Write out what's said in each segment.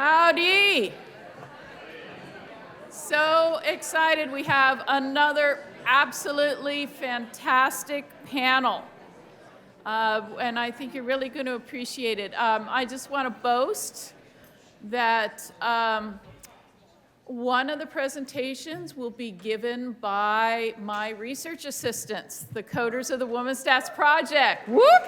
Howdy. So excited we have another absolutely fantastic panel. And I think you're really going to appreciate it. I just want to boast that one of the presentations will be given by my research assistants, the coders of the Women's Stats Project. Whoop!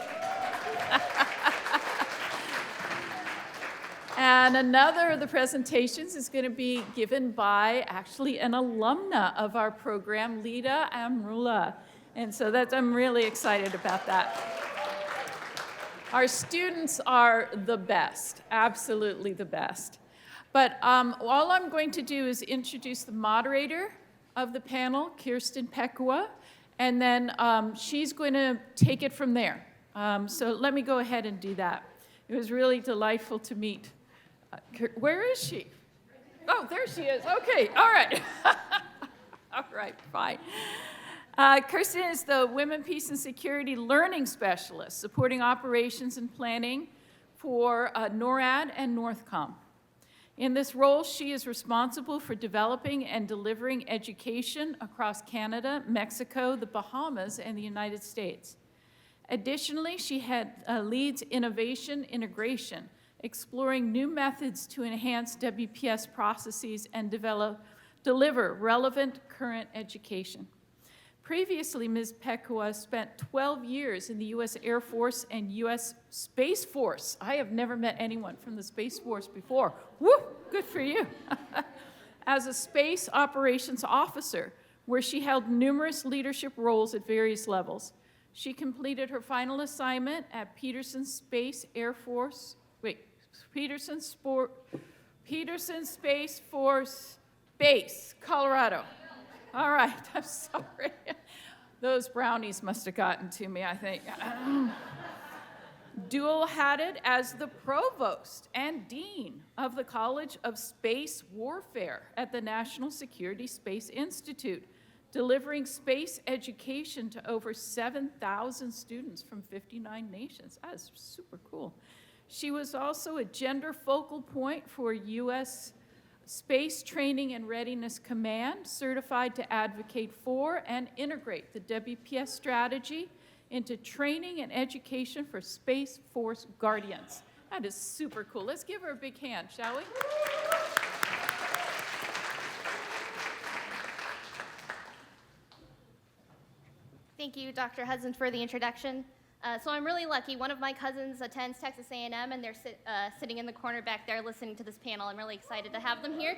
And another of the presentations is going to be given by actually an alumna of our program, Lida Amrullah. And so I'm really excited about that. Our students are the best, absolutely the best. But all I'm going to do is introduce the moderator of the panel, Kirsten Pekua, and then she's going to take it from there. So let me go ahead and do that. It was really delightful to meet. Where is she? Oh, there she is. Okay, all right. All right, fine. Kirsten is the Women, Peace, and Security Learning Specialist, supporting operations and planning for NORAD and NORTHCOM. In this role, she is responsible for developing and delivering education across Canada, Mexico, the Bahamas, and the United States. Additionally, she leads innovation integration, exploring new methods to enhance WPS processes and deliver relevant current education. Previously, Ms. Pekua spent 12 years in the U.S. Air Force and U.S. Space Force. I have never met anyone from the Space Force before. Woo, good for you. As a space operations officer, where she held numerous leadership roles at various levels. She completed her final assignment at Peterson Space Force Base, Colorado. All right, I'm sorry. Those brownies must have gotten to me, I think. Dual-hatted as the provost and dean of the College of Space Warfare at the National Security Space Institute, delivering space education to over 7,000 students from 59 nations. That is super cool. She was also a gender focal point for U.S. Space Training and Readiness Command, certified to advocate for and integrate the WPS strategy into training and education for Space Force Guardians. That is super cool. Let's give her a big hand, shall we? Thank you, Dr. Hudson, for the introduction. So I'm really lucky. One of my cousins attends Texas A&M, and they're sitting in the corner back there listening to this panel. I'm really excited to have them here.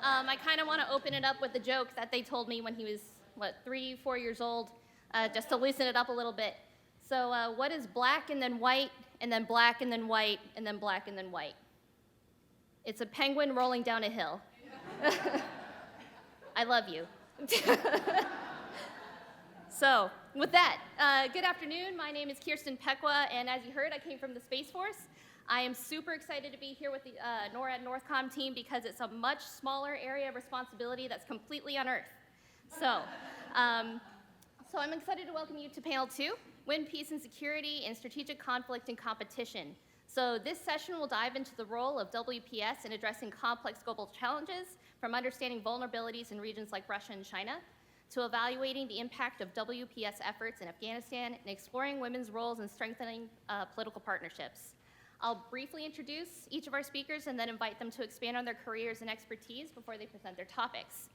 I kind of want to open it up with the joke that they told me when he was, 3, 4 years old, just to loosen it up a little bit. So what is black and then white, and then black and then white, and then black and then white? It's a penguin rolling down a hill. I love you. So, with that, good afternoon. My name is Kirsten Pekua, and as you heard, I came from the Space Force. I am super excited to be here with the NORAD NORTHCOM team because it's a much smaller area of responsibility that's completely on Earth. So I'm excited to welcome you to panel 2, Win, Peace, and Security in Strategic Conflict and Competition. So this session will dive into the role of WPS in addressing complex global challenges, from understanding vulnerabilities in regions like Russia and China, to evaluating the impact of WPS efforts in Afghanistan and exploring women's roles in strengthening political partnerships. I'll briefly introduce each of our speakers and then invite them to expand on their careers and expertise before they present their topics.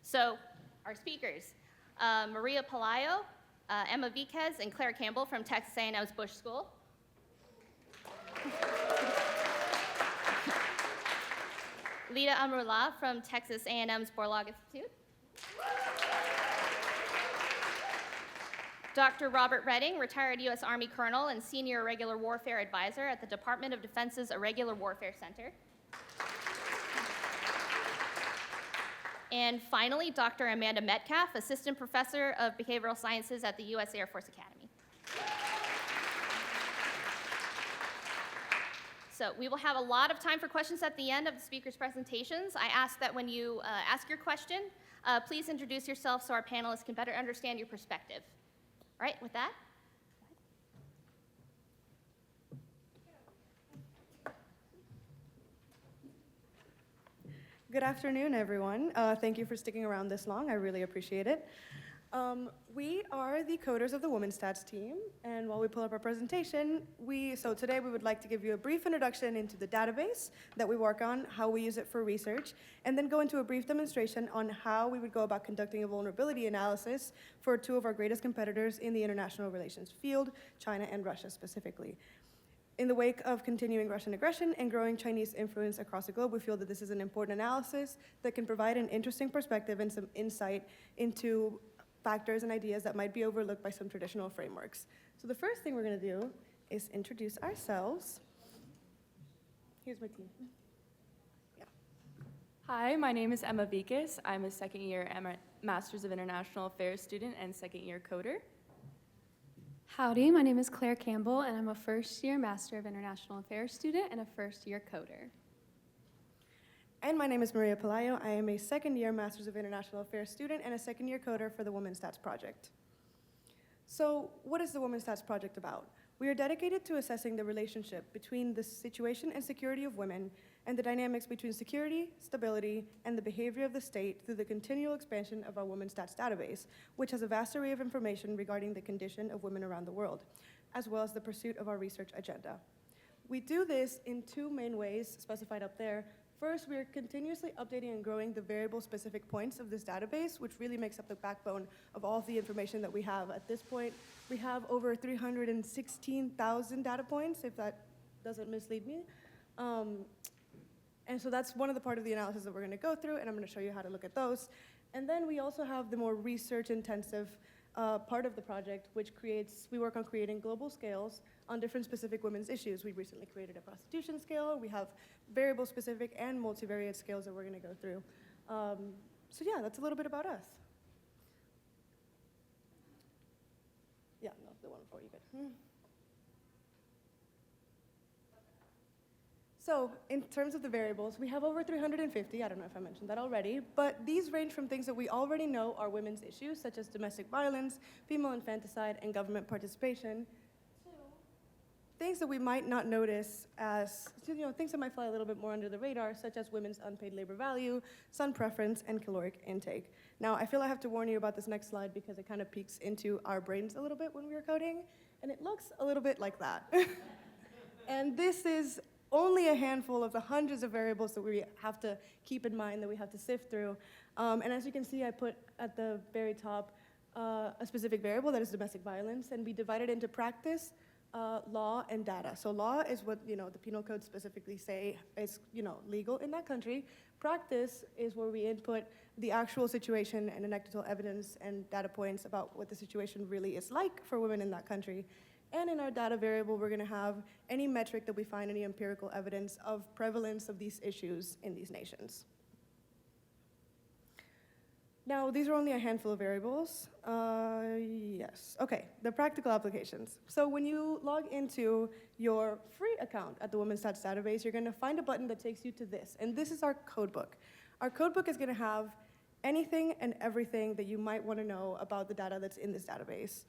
So, our speakers, Maria Pelayo, Emma Viquez, and Claire Campbell from Texas A&M's Bush School. Lida Amrullah from Texas A&M's Borlaug Institute. Dr. Robert Redding, retired U.S. Army Colonel and Senior Irregular Warfare Advisor at the Department of Defense's Irregular Warfare Center. And finally, Dr. Amanda Metcalf, Assistant Professor of Behavioral Sciences at the U.S. Air Force Academy. So we will have a lot of time for questions at the end of the speakers' presentations. I ask that when you ask your question, please introduce yourself so our panelists can better understand your perspective. All right, with that. Good afternoon, everyone. Thank you for sticking around this long. I really appreciate it. We are the coders of the Women's Stats team, and while we pull up our presentation, so today we would like to give you a brief introduction into the database that we work on, how we use it for research, and then go into a brief demonstration on how we would go about conducting a vulnerability analysis for two of our greatest competitors in the international relations field, China and Russia specifically. In the wake of continuing Russian aggression and growing Chinese influence across the globe, we feel that this is an important analysis that can provide an interesting perspective and some insight into factors and ideas that might be overlooked by some traditional frameworks. So the first thing we're going to do is introduce ourselves. Here's my team. Yeah. Hi, my name is Emma Vikas. I'm a second-year Masters of International Affairs student and second-year coder. Howdy, my name is Claire Campbell, and I'm a first-year Master of International Affairs student and a first-year coder. And my name is Maria Pelayo. I am a second-year Masters of International Affairs student and a second-year coder for the Women's Stats Project. So what is the Women's Stats Project about? We are dedicated to assessing the relationship between the situation and security of women and the dynamics between security, stability, and the behavior of the state through the continual expansion of our Women's Stats database, which has a vast array of information regarding the condition of women around the world, as well as the pursuit of our research agenda. We do this in two main ways specified up there. First, we are continuously updating and growing the variable-specific points of this database, which really makes up the backbone of all of the information that we have. At this point, we have over 316,000 data points, if that doesn't mislead me. And so that's one of the part of the analysis that we're going to go through, and I'm going to show you how to look at those. And then we also have the more research-intensive part of the project, which we work on creating global scales on different specific women's issues. We recently created a prostitution scale. We have variable-specific and multivariate scales that we're going to go through. So yeah, that's a little bit about us. Yeah, no, the one before you good. So in terms of the variables, we have over 350, I don't know if I mentioned that already, but these range from things that we already know are women's issues, such as domestic violence, female infanticide, and government participation, to things that we might not notice as, things that might fly a little bit more under the radar, such as women's unpaid labor value, sun preference, and caloric intake. Now, I feel I have to warn you about this next slide because it kind of peeks into our brains a little bit when we were coding, and it looks a little bit like that. And this is only a handful of the hundreds of variables that we have to keep in mind, that we have to sift through. And as you can see, I put at the very top a specific variable that is domestic violence, and we divide it into practice, law, and data. So law is what the penal code specifically say is legal in that country. Practice is where we input the actual situation and anecdotal evidence and data points about what the situation really is like for women in that country. And in our data variable, we're going to have any metric that we find, any empirical evidence of prevalence of these issues in these nations. Now, these are only a handful of variables. Yes. Okay, the practical applications. So when you log into your free account at the Women's Stats database, you're going to find a button that takes you to this. And this is our codebook. Our codebook is going to have anything and everything that you might want to know about the data that's in this database.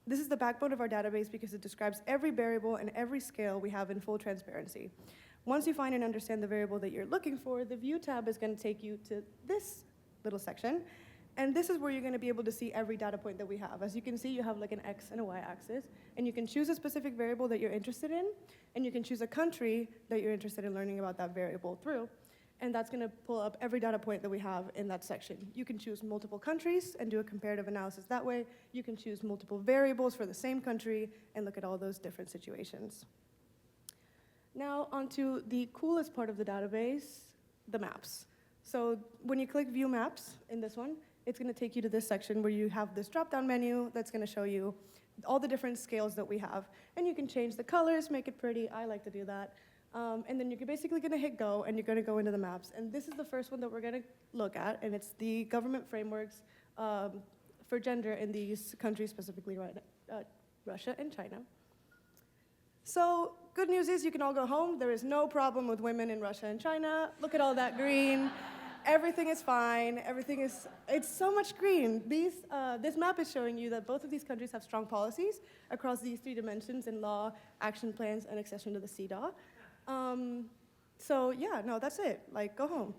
This is the backbone of our database because it describes every variable and every scale we have in full transparency. Once you find and understand the variable that you're looking for, the View tab is going to take you to this little section, and this is where you're going to be able to see every data point that we have. As you can see, you have like an X and a Y axis, and you can choose a specific variable that you're interested in, and you can choose a country that you're interested in learning about that variable through. And that's going to pull up every data point that we have in that section. You can choose multiple countries and do a comparative analysis that way. You can choose multiple variables for the same country and look at all those different situations. Now onto the coolest part of the database, the maps. So when you click View Maps in this one, it's going to take you to this section where you have this drop-down menu that's going to show you all the different scales that we have. And you can change the colors, make it pretty. I like to do that. And then you're basically going to hit go, and you're going to go into the maps. And this is the first one that we're going to look at, and it's the government frameworks for gender in these countries, specifically Russia and China. So good news is you can all go home. There is no problem with women in Russia and China. Look at all that green. Everything is fine. It's so much green. This map is showing you that both of these countries have strong policies across these three dimensions in law, action plans, and accession to the CEDAW. So yeah, no, that's it. Like, go home.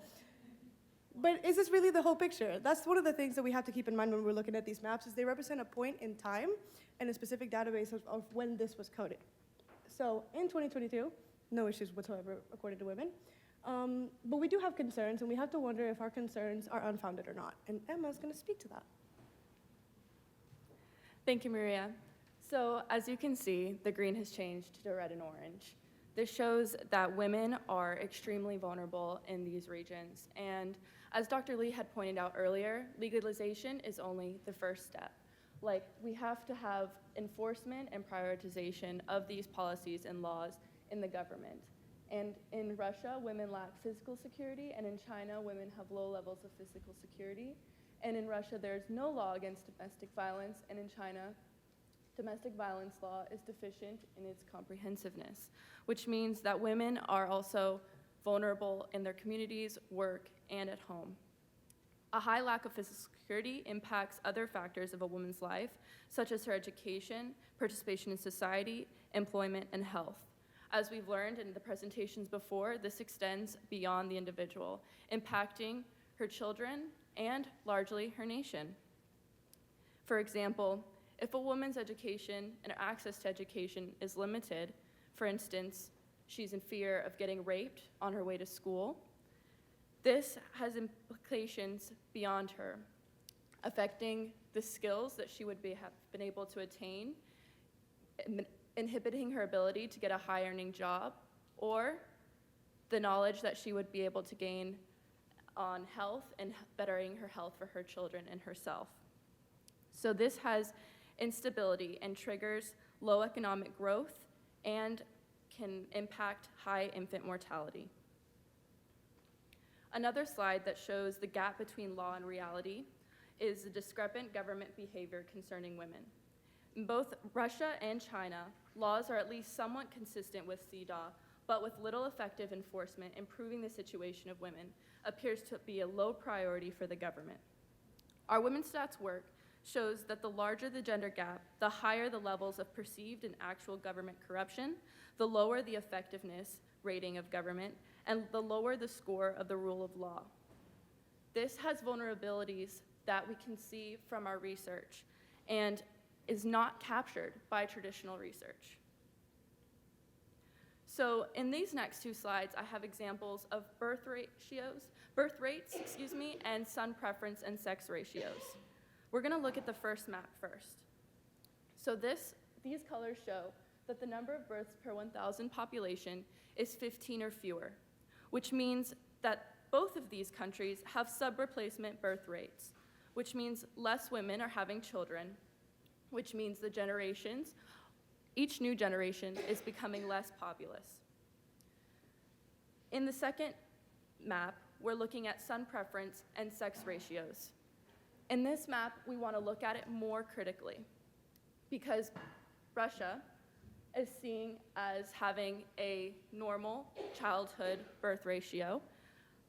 But is this really the whole picture? That's one of the things that we have to keep in mind when we're looking at these maps, is they represent a point in time and a specific database of when this was coded. So in 2022, no issues whatsoever according to women. But we do have concerns, and we have to wonder if our concerns are unfounded or not. And Emma's going to speak to that. Thank you, Maria. So as you can see, the green has changed to red and orange. This shows that women are extremely vulnerable in these regions. And as Dr. Lee had pointed out earlier, legalization is only the first step. Like, we have to have enforcement and prioritization of these policies and laws in the government. And in Russia, women lack physical security, and in China, women have low levels of physical security. And in Russia, there's no law against domestic violence, and in China, domestic violence law is deficient in its comprehensiveness, which means that women are also vulnerable in their communities, work, and at home. A high lack of physical security impacts other factors of a woman's life, such as her education, participation in society, employment, and health. As we've learned in the presentations before, this extends beyond the individual, impacting her children and largely her nation. For example, if a woman's education and access to education is limited, for instance, she's in fear of getting raped on her way to school, this has implications beyond her, affecting the skills that she would have been able to attain, inhibiting her ability to get a high-earning job, or the knowledge that she would be able to gain on health and bettering her health for her children and herself. So this has instability and triggers low economic growth and can impact high infant mortality. Another slide that shows the gap between law and reality is the discrepant government behavior concerning women. In both Russia and China, laws are at least somewhat consistent with CEDAW, but with little effective enforcement, improving the situation of women appears to be a low priority for the government. Our Women's Stats work shows that the larger the gender gap, the higher the levels of perceived and actual government corruption, the lower the effectiveness rating of government, and the lower the score of the rule of law. This has vulnerabilities that we can see from our research and is not captured by traditional research. So in these next two slides, I have examples of birth rates, and son preference and sex ratios. We're going to look at the first map first. So these colors show that the number of births per 1,000 population is 15 or fewer, which means that both of these countries have sub-replacement birth rates, which means less women are having children, which means each new generation is becoming less populous. In the second map, we're looking at son preference and sex ratios. In this map, we want to look at it more critically because Russia is seen as having a normal childhood birth ratio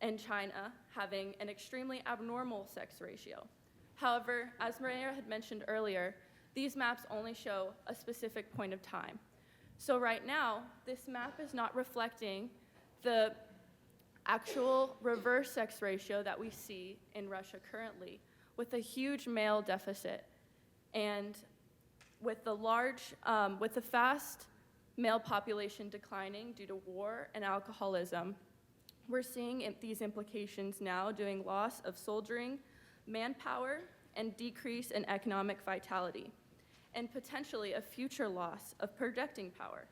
and China having an extremely abnormal sex ratio. However, as Maria had mentioned earlier, these maps only show a specific point of time. So right now, this map is not reflecting the actual reverse sex ratio that we see in Russia currently, with a huge male deficit and with the fast male population declining due to war and alcoholism. We're seeing these implications now due to loss of soldiering, manpower, and decrease in economic vitality, and potentially a future loss of projecting power.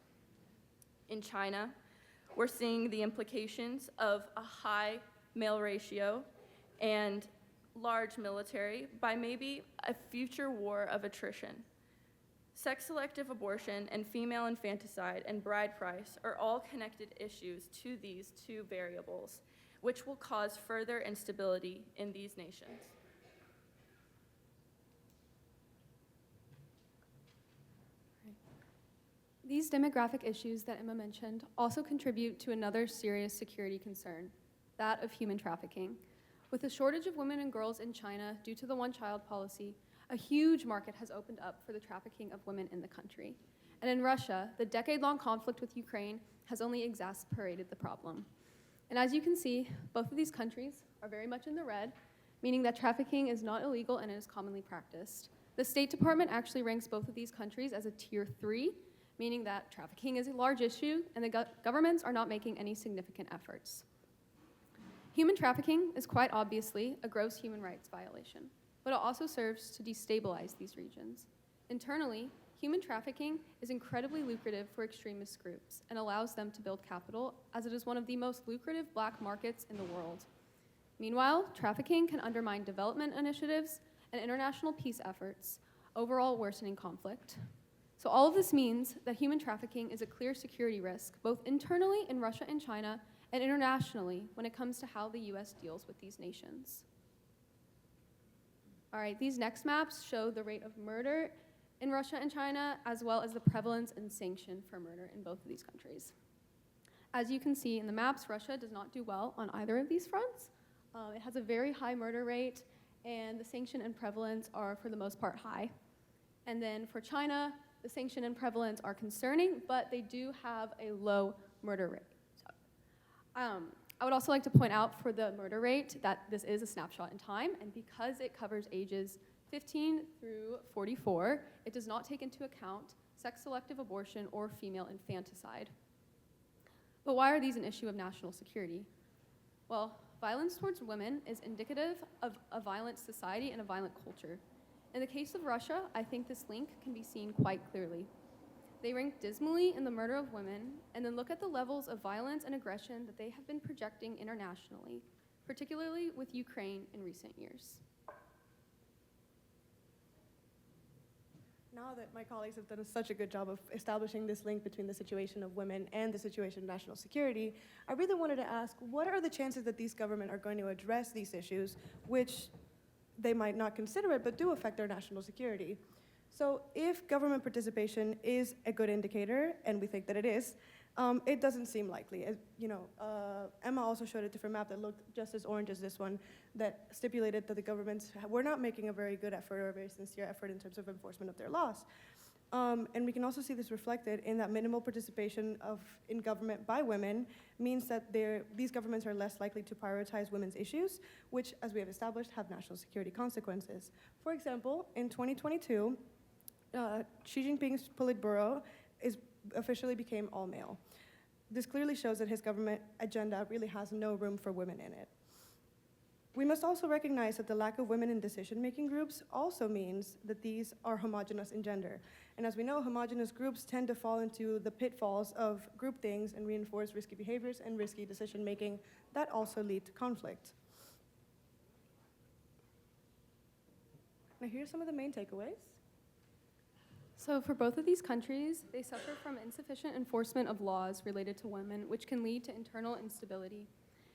In China, we're seeing the implications of a high male ratio and large military by maybe a future war of attrition. Sex-selective abortion and female infanticide and bride price are all connected issues to these two variables, which will cause further instability in these nations. These demographic issues that Emma mentioned also contribute to another serious security concern, that of human trafficking. With a shortage of women and girls in China due to the one-child policy, a huge market has opened up for the trafficking of women in the country. And in Russia, the decade-long conflict with Ukraine has only exacerbated the problem. And as you can see, both of these countries are very much in the red, meaning that trafficking is not illegal and it is commonly practiced. The State Department actually ranks both of these countries as a tier 3, meaning that trafficking is a large issue and the governments are not making any significant efforts. Human trafficking is quite obviously a gross human rights violation, but it also serves to destabilize these regions. Internally, human trafficking is incredibly lucrative for extremist groups and allows them to build capital, as it is one of the most lucrative black markets in the world. Meanwhile, trafficking can undermine development initiatives and international peace efforts, overall worsening conflict. So all of this means that human trafficking is a clear security risk, both internally in Russia and China, and internationally when it comes to how the US deals with these nations. All right, these next maps show the rate of murder in Russia and China, as well as the prevalence and sanction for murder in both of these countries. As you can see in the maps, Russia does not do well on either of these fronts. It has a very high murder rate, and the sanction and prevalence are, for the most part, high. And then for China, the sanction and prevalence are concerning, but they do have a low murder rate. I would also like to point out for the murder rate that this is a snapshot in time, and because it covers ages 15 through 44, it does not take into account sex-selective abortion or female infanticide. But why are these an issue of national security? Well, violence towards women is indicative of a violent society and a violent culture. In the case of Russia, I think this link can be seen quite clearly. They rank dismally in the murder of women, and then look at the levels of violence and aggression that they have been projecting internationally, particularly with Ukraine in recent years. Now that my colleagues have done such a good job of establishing this link between the situation of women and the situation of national security, I really wanted to ask, what are the chances that these governments are going to address these issues, which they might not consider it, but do affect their national security? So if government participation is a good indicator, and we think that it is, it doesn't seem likely. Emma also showed a different map that looked just as orange as this one that stipulated that the governments were not making a very good effort or a very sincere effort in terms of enforcement of their laws. And we can also see this reflected in that minimal participation in government by women means that these governments are less likely to prioritize women's issues, which, as we have established, have national security consequences. For example, in 2022, Xi Jinping's Politburo officially became all male. This clearly shows that his government agenda really has no room for women in it. We must also recognize that the lack of women in decision-making groups also means that these are homogenous in gender. And as we know, homogenous groups tend to fall into the pitfalls of group things and reinforce risky behaviors and risky decision-making that also lead to conflict. Now here's some of the main takeaways. So for both of these countries, they suffer from insufficient enforcement of laws related to women, which can lead to internal instability.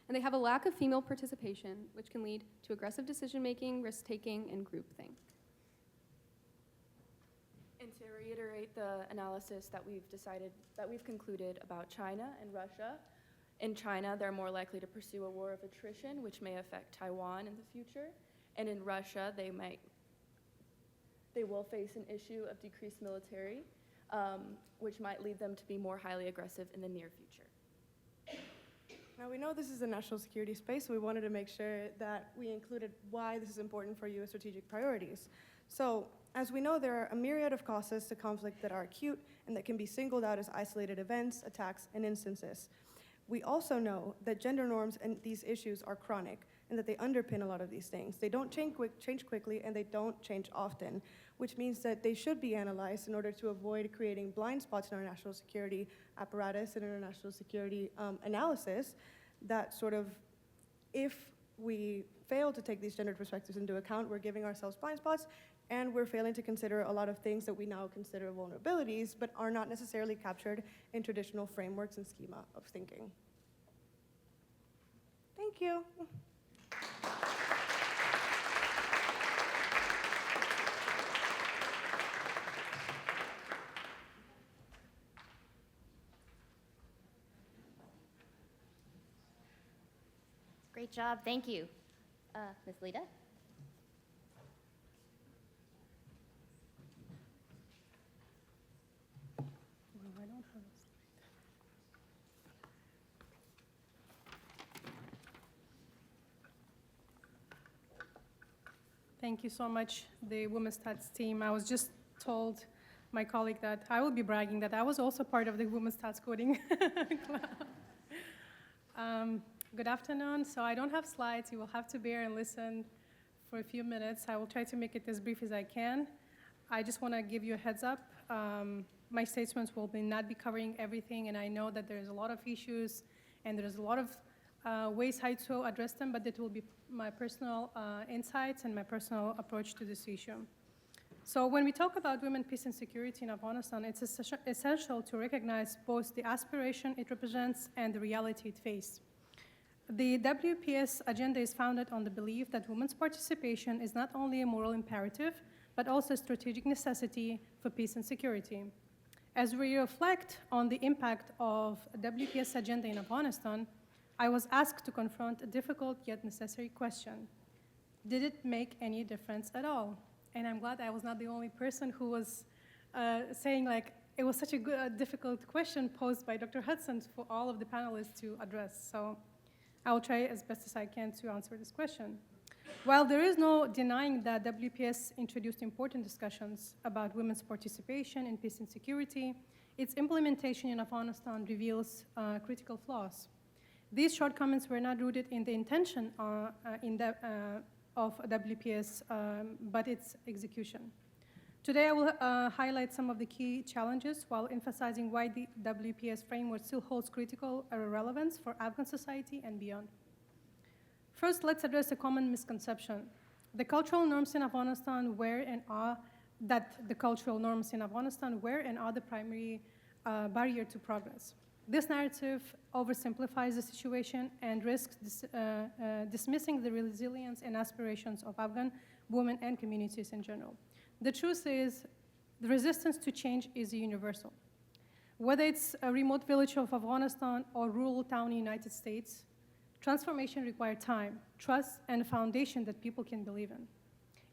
And they have a lack of female participation, which can lead to aggressive decision-making, risk-taking, and groupthink. And to reiterate the analysis that we've concluded about China and Russia, in China, they're more likely to pursue a war of attrition, which may affect Taiwan in the future. And in Russia, they will face an issue of decreased military, which might lead them to be more highly aggressive in the near future. Now, we know this is a national security space, so we wanted to make sure that we included why this is important for U.S. strategic priorities. So, as we know, there are a myriad of causes to conflict that are acute and that can be singled out as isolated events, attacks, and instances. We also know that gender norms and these issues are chronic and that they underpin a lot of these things. They don't change quickly, and they don't change often, which means that they should be analyzed in order to avoid creating blind spots in our national security apparatus and in our national security analysis that sort of, if we fail to take these gendered perspectives into account, we're giving ourselves blind spots, and we're failing to consider a lot of things that we now consider vulnerabilities, but are not necessarily captured in traditional frameworks and schema of thinking. Thank you. Great job, thank you. Ms. Lita? Thank you so much, the Women's Stats team. I was just told my colleague that I will be bragging that I was also part of the Women's Stats coding club. Good afternoon. So I don't have slides. You will have to bear and listen for a few minutes. I will try to make it as brief as I can. I just want to give you a heads up. My statements will not be covering everything, and I know that there's a lot of issues and there's a lot of ways how to address them, but it will be my personal insights and my personal approach to this issue. So when we talk about women, peace, and security in Afghanistan, it's essential to recognize both the aspiration it represents and the reality it faces. The WPS agenda is founded on the belief that women's participation is not only a moral imperative, but also a strategic necessity for peace and security. As we reflect on the impact of WPS agenda in Afghanistan, I was asked to confront a difficult yet necessary question. Did it make any difference at all? And I'm glad I was not the only person who was saying like, it was such a good, difficult question posed by Dr. Hudson for all of the panelists to address. So I will try as best as I can to answer this question. While there is no denying that WPS introduced important discussions about women's participation in peace and security, its implementation in Afghanistan reveals critical flaws. These shortcomings were not rooted in the intention of WPS, but its execution. Today, I will highlight some of the key challenges while emphasizing why the WPS framework still holds critical relevance for Afghan society and beyond. First, let's address a common misconception. The cultural norms in Afghanistan were and are the primary barrier to progress. This narrative oversimplifies the situation and risks dismissing the resilience and aspirations of Afghan women and communities in general. The truth is, the resistance to change is universal. Whether it's a remote village of Afghanistan or rural town in the United States, transformation requires time, trust, and a foundation that people can believe in.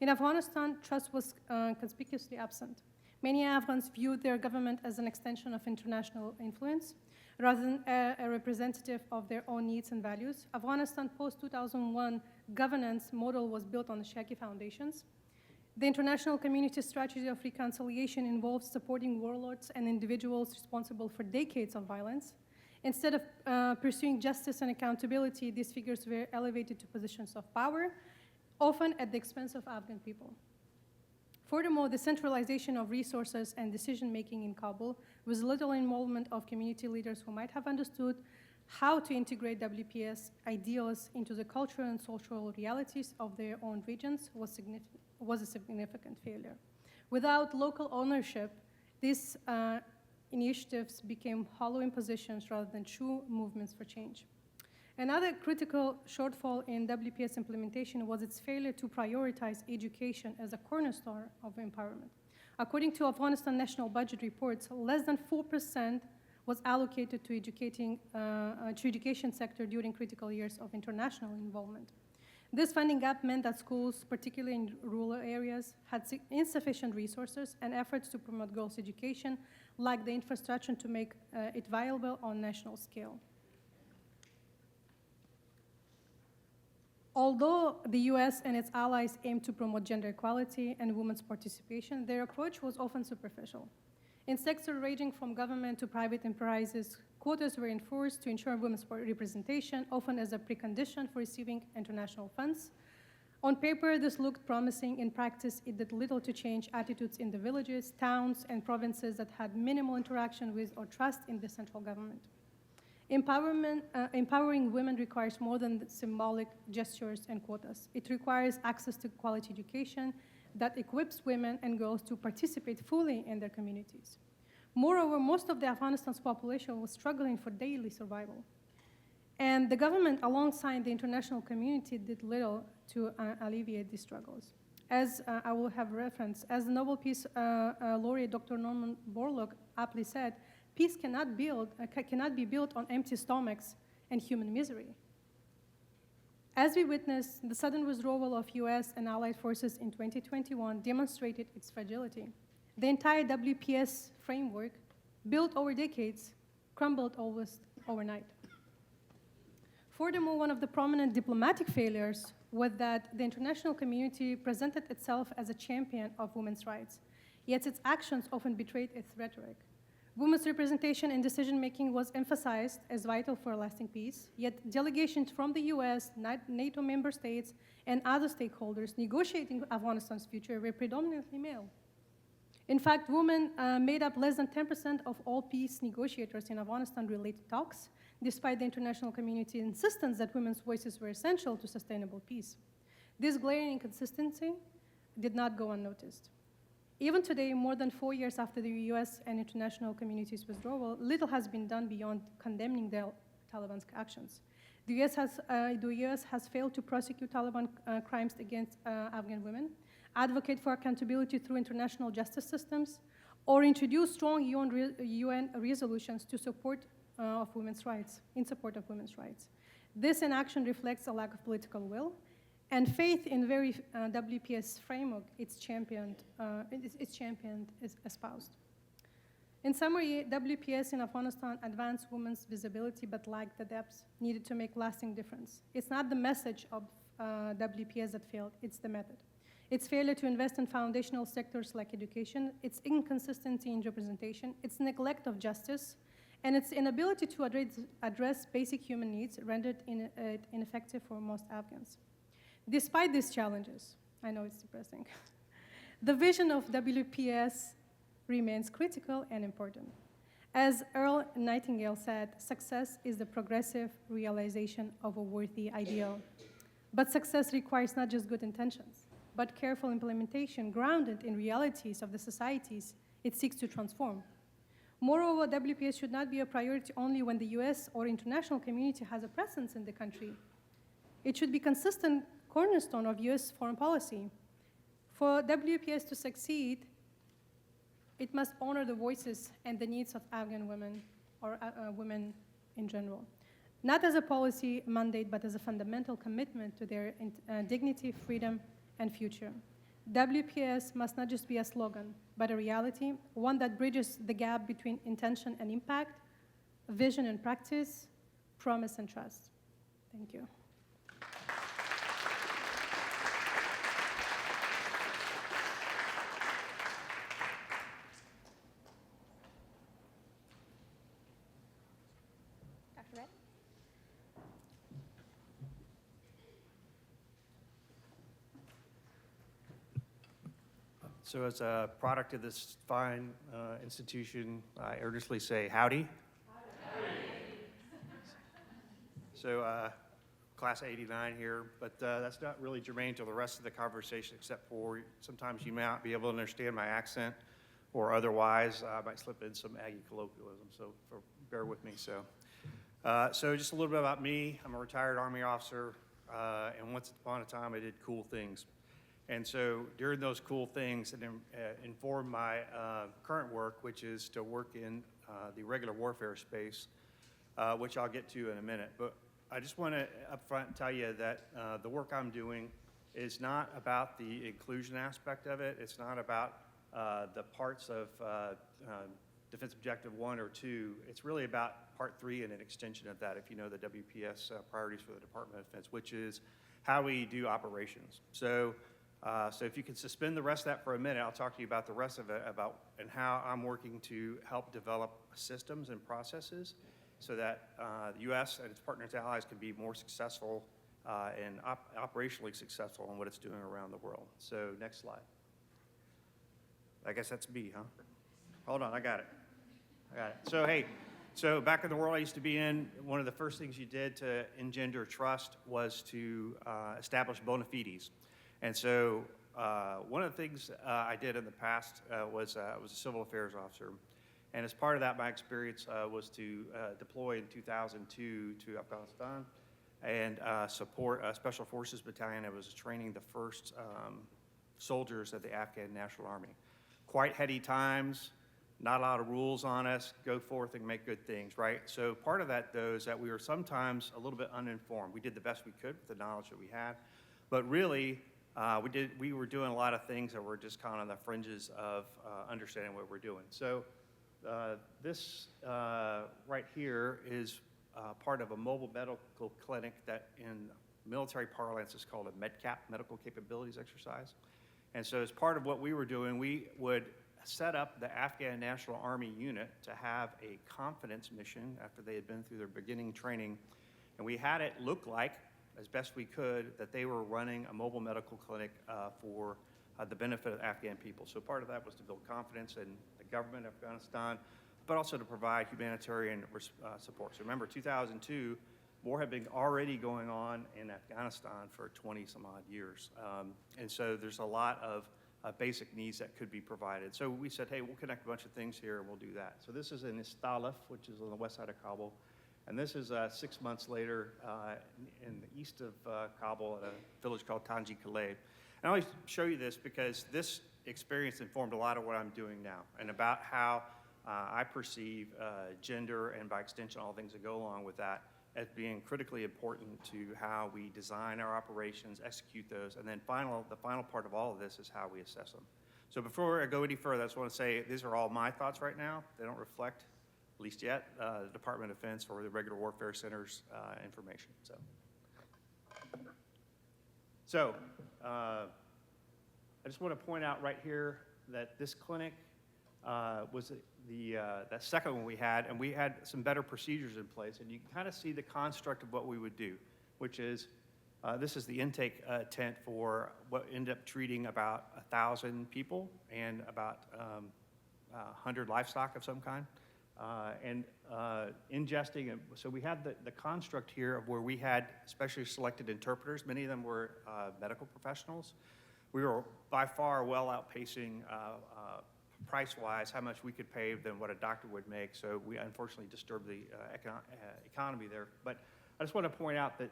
In Afghanistan, trust was conspicuously absent. Many Afghans viewed their government as an extension of international influence rather than a representative of their own needs and values. Afghanistan post-2001 governance model was built on shaky foundations. The international community strategy of reconciliation involves supporting warlords and individuals responsible for decades of violence. Instead of pursuing justice and accountability, these figures were elevated to positions of power, often at the expense of Afghan people. Furthermore, the centralization of resources and decision-making in Kabul, with little involvement of community leaders who might have understood how to integrate WPS ideals into the cultural and social realities of their own regions, was a significant failure. Without local ownership, these initiatives became hollow impositions rather than true movements for change. Another critical shortfall in WPS implementation was its failure to prioritize education as a cornerstone of empowerment. According to Afghanistan national budget reports, less than 4% was allocated to education sector during critical years of international involvement. This funding gap meant that schools, particularly in rural areas, had insufficient resources, and efforts to promote girls' education lacked the infrastructure to make it viable on national scale. Although the US and its allies aimed to promote gender equality and women's participation, their approach was often superficial. In sectors ranging from government to private enterprises, quotas were enforced to ensure women's representation, often as a precondition for receiving international funds. On paper, this looked promising. In practice, it did little to change attitudes in the villages, towns, and provinces that had minimal interaction with or trust in the central government. Empowering women requires more than symbolic gestures and quotas. It requires access to quality education that equips women and girls to participate fully in their communities. Moreover, most of the Afghanistan's population was struggling for daily survival. And the government, alongside the international community, did little to alleviate these struggles. As I will have reference, as the Nobel Peace Laureate Dr. Norman Borlaug aptly said, peace cannot be built on empty stomachs and human misery. As we witnessed, the sudden withdrawal of US and allied forces in 2021 demonstrated its fragility. The entire WPS framework, built over decades, crumbled almost overnight. Furthermore, one of the prominent diplomatic failures was that the international community presented itself as a champion of women's rights, yet its actions often betrayed its rhetoric. Women's representation in decision-making was emphasized as vital for lasting peace, yet delegations from the US, NATO member states, and other stakeholders negotiating Afghanistan's future were predominantly male. In fact, women made up less than 10% of all peace negotiators in Afghanistan-related talks, despite the international community's insistence that women's voices were essential to sustainable peace. This glaring inconsistency did not go unnoticed. Even today, more than 4 years after the US and international community's withdrawal, little has been done beyond condemning the Taliban's actions. The US has failed to prosecute Taliban crimes against Afghan women, advocate for accountability through international justice systems, or introduce strong UN resolutions to support of women's rights, in support of women's rights. This inaction reflects a lack of political will and faith in very WPS framework its championed is espoused. In summary, WPS in Afghanistan advanced women's visibility but lacked the depth needed to make lasting difference. It's not the message of WPS that failed, it's the method. Its failure to invest in foundational sectors like education, its inconsistency in representation, its neglect of justice, and its inability to address basic human needs rendered it ineffective for most Afghans. Despite these challenges, I know it's depressing, the vision of WPS remains critical and important. As Earl Nightingale said, success is the progressive realization of a worthy ideal. But success requires not just good intentions, but careful implementation grounded in realities of the societies it seeks to transform. Moreover, WPS should not be a priority only when the US or international community has a presence in the country. It should be consistent cornerstone of US foreign policy. For WPS to succeed, it must honor the voices and the needs of Afghan women or women in general, not as a policy mandate, but as a fundamental commitment to their dignity, freedom, and future. WPS must not just be a slogan, but a reality, one that bridges the gap between intention and impact, vision and practice, promise and trust. Thank you. Dr. Red? So as a product of this fine institution, I earnestly say howdy. Howdy. So class 89 here, but that's not really germane to the rest of the conversation, except for sometimes you may not be able to understand my accent, or otherwise I might slip in some Aggie colloquialism, so bear with me. So just a little bit about me. I'm a retired Army officer, and once upon a time I did cool things. And so during those cool things, it informed my current work, which is to work in the regular warfare space, which I'll get to in a minute. But I just want to upfront tell you that the work I'm doing is not about the inclusion aspect of it. It's not about the parts of Defense Objective 1 or 2. It's really about Part 3 and an extension of that, if you know the WPS priorities for the Department of Defense, which is how we do operations. So if you can suspend the rest of that for a minute, I'll talk to you about the rest of it, and how I'm working to help develop systems and processes so that the U.S. and its partners and allies can be more successful and operationally successful in what it's doing around the world. So next slide. I guess that's me, huh? Hold on, I got it. So hey, so back in the world I used to be in, one of the first things you did to engender trust was to establish bona fides. And so one of the things I did in the past was I was a civil affairs officer. And as part of that, my experience was to deploy in 2002 to Afghanistan and support a Special Forces Battalion that was training the first soldiers of the Afghan National Army. Quite heady times, not a lot of rules on us, go forth and make good things, right? So part of that, though, is that we were sometimes a little bit uninformed. We did the best we could with the knowledge that we had, but really, we were doing a lot of things that were just kind of on the fringes of understanding what we're doing. So this right here is part of a mobile medical clinic that in military parlance is called a MEDCAP, Medical Capabilities Exercise. And so as part of what we were doing, we would set up the Afghan National Army unit to have a confidence mission after they had been through their beginning training. And we had it look like, as best we could, that they were running a mobile medical clinic for the benefit of Afghan people. So part of that was to build confidence in the government of Afghanistan, but also to provide humanitarian support. So remember, 2002, war had been already going on in Afghanistan for 20 some odd years. And so there's a lot of basic needs that could be provided. So we said, hey, we'll connect a bunch of things here and we'll do that. So this is in Istalif, which is on the west side of Kabul. And this is 6 months later in the east of Kabul at a village called Tanji Kalay. And I always show you this because this experience informed a lot of what I'm doing now and about how I perceive gender and by extension all things that go along with that as being critically important to how we design our operations, execute those, and then the final part of all of this is how we assess them. So before I go any further, I just want to say these are all my thoughts right now. They don't reflect, at least yet, the Department of Defense or the Regular Warfare Center's information. So I just want to point out right here that this clinic was that second one we had, and we had some better procedures in place, and you can kind of see the construct of what we would do, which is this is the intake tent for what ended up treating about 1,000 people and about 100 livestock of some kind, and ingesting. And so we had the construct here of where we had specially selected interpreters. Many of them were medical professionals. We were by far well outpacing price-wise how much we could pay than what a doctor would make, so we unfortunately disturbed the economy there. But I just want to point out that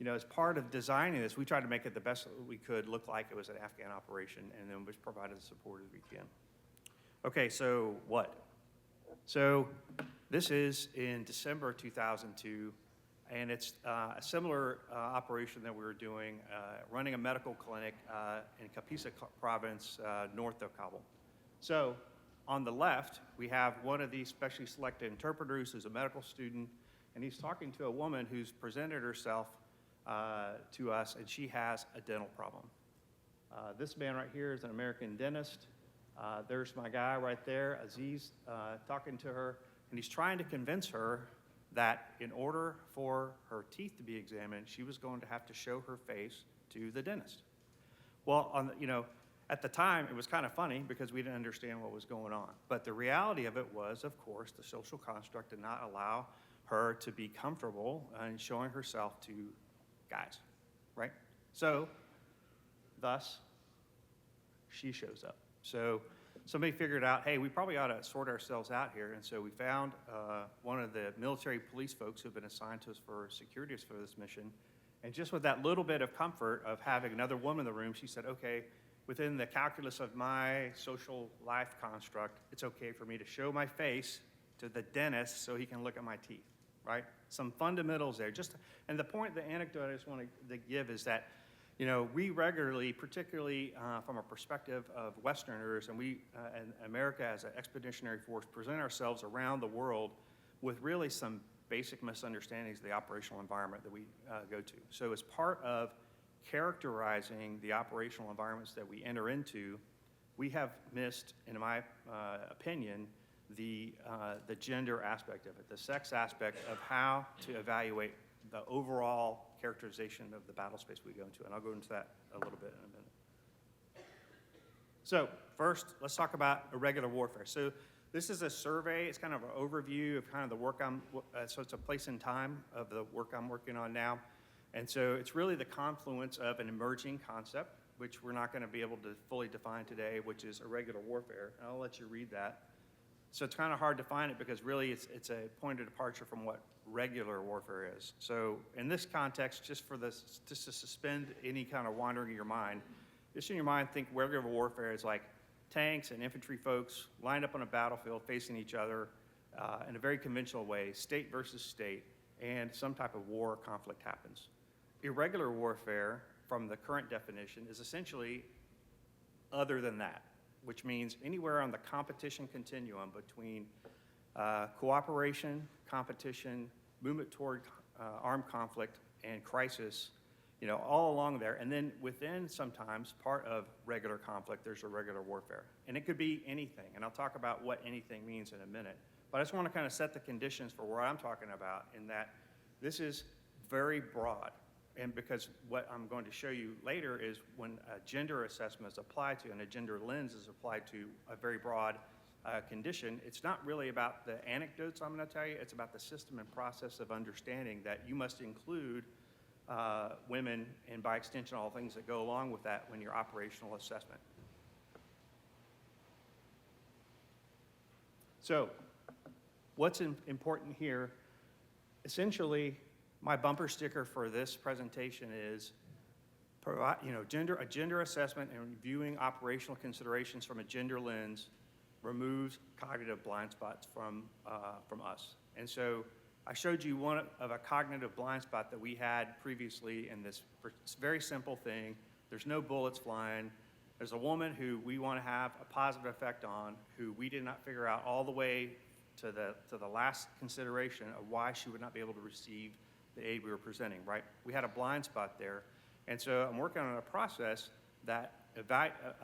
as part of designing this, we tried to make it the best that we could look like it was an Afghan operation, and then was provided the support as we can. Okay, so what? So this is in December 2002, and it's a similar operation that we were doing, running a medical clinic in Kapisa province north of Kabul. So on the left, we have one of these specially selected interpreters who's a medical student, and he's talking to a woman who's presented herself to us, and she has a dental problem. This man right here is an American dentist. There's my guy right there, Aziz, talking to her, and he's trying to convince her that in order for her teeth to be examined, she was going to have to show her face to the dentist. Well, at the time, it was kind of funny because we didn't understand what was going on. But the reality of it was, of course, the social construct did not allow her to be comfortable in showing herself to guys, right? So, thus, she shows up. So somebody figured out, hey, we probably ought to sort ourselves out here. And so we found one of the military police folks who have been assigned to us for security for this mission. And just with that little bit of comfort of having another woman in the room, she said, okay, within the calculus of my social life construct, it's okay for me to show my face to the dentist so he can look at my teeth, right? Some fundamentals there. And the anecdote I just want to give is that, we regularly, particularly from a perspective of Westerners, and we, and America as an expeditionary force, present ourselves around the world with really some basic misunderstandings of the operational environment that we go to. So as part of characterizing the operational environments that we enter into, we have missed, in my opinion, the gender aspect of it, the sex aspect of how to evaluate the overall characterization of the battle space we go into, and I'll go into that a little bit in a minute. So first, let's talk about irregular warfare. So this is a survey. It's kind of an overview of kind of the work so it's a place in time of the work I'm working on now. And so it's really the confluence of an emerging concept, which we're not going to be able to fully define today, which is irregular warfare. And I'll let you read that. So it's kind of hard to find it because really it's a point of departure from what regular warfare is. So in this context, just to suspend any kind of wandering in your mind, just in your mind, think regular warfare is like tanks and infantry folks lined up on a battlefield facing each other in a very conventional way, state versus state, and some type of war or conflict happens. Irregular warfare, from the current definition, is essentially other than that, which means anywhere on the competition continuum between cooperation, competition, movement toward armed conflict, and crisis, you know, all along there. And then within sometimes part of regular conflict, there's a regular warfare. And it could be anything. And I'll talk about what anything means in a minute. But I just want to kind of set the conditions for what I'm talking about in that this is very broad. And because what I'm going to show you later is when a gender assessment is applied to and a gender lens is applied to a very broad condition, it's not really about the anecdotes I'm going to tell you, it's about the system and process of understanding that you must include women and by extension all things that go along with that when your operational assessment. So what's important here, essentially my bumper sticker for this presentation is provide, you know, a gender assessment and viewing operational considerations from a gender lens removes cognitive blind spots from us. And so I showed you one of a cognitive blind spot that we had previously in this very simple thing. There's no bullets flying. There's a woman who we want to have a positive effect on, who we did not figure out all the way to the last consideration of why she would not be able to receive the aid we were presenting, right? We had a blind spot there. And so I'm working on a process that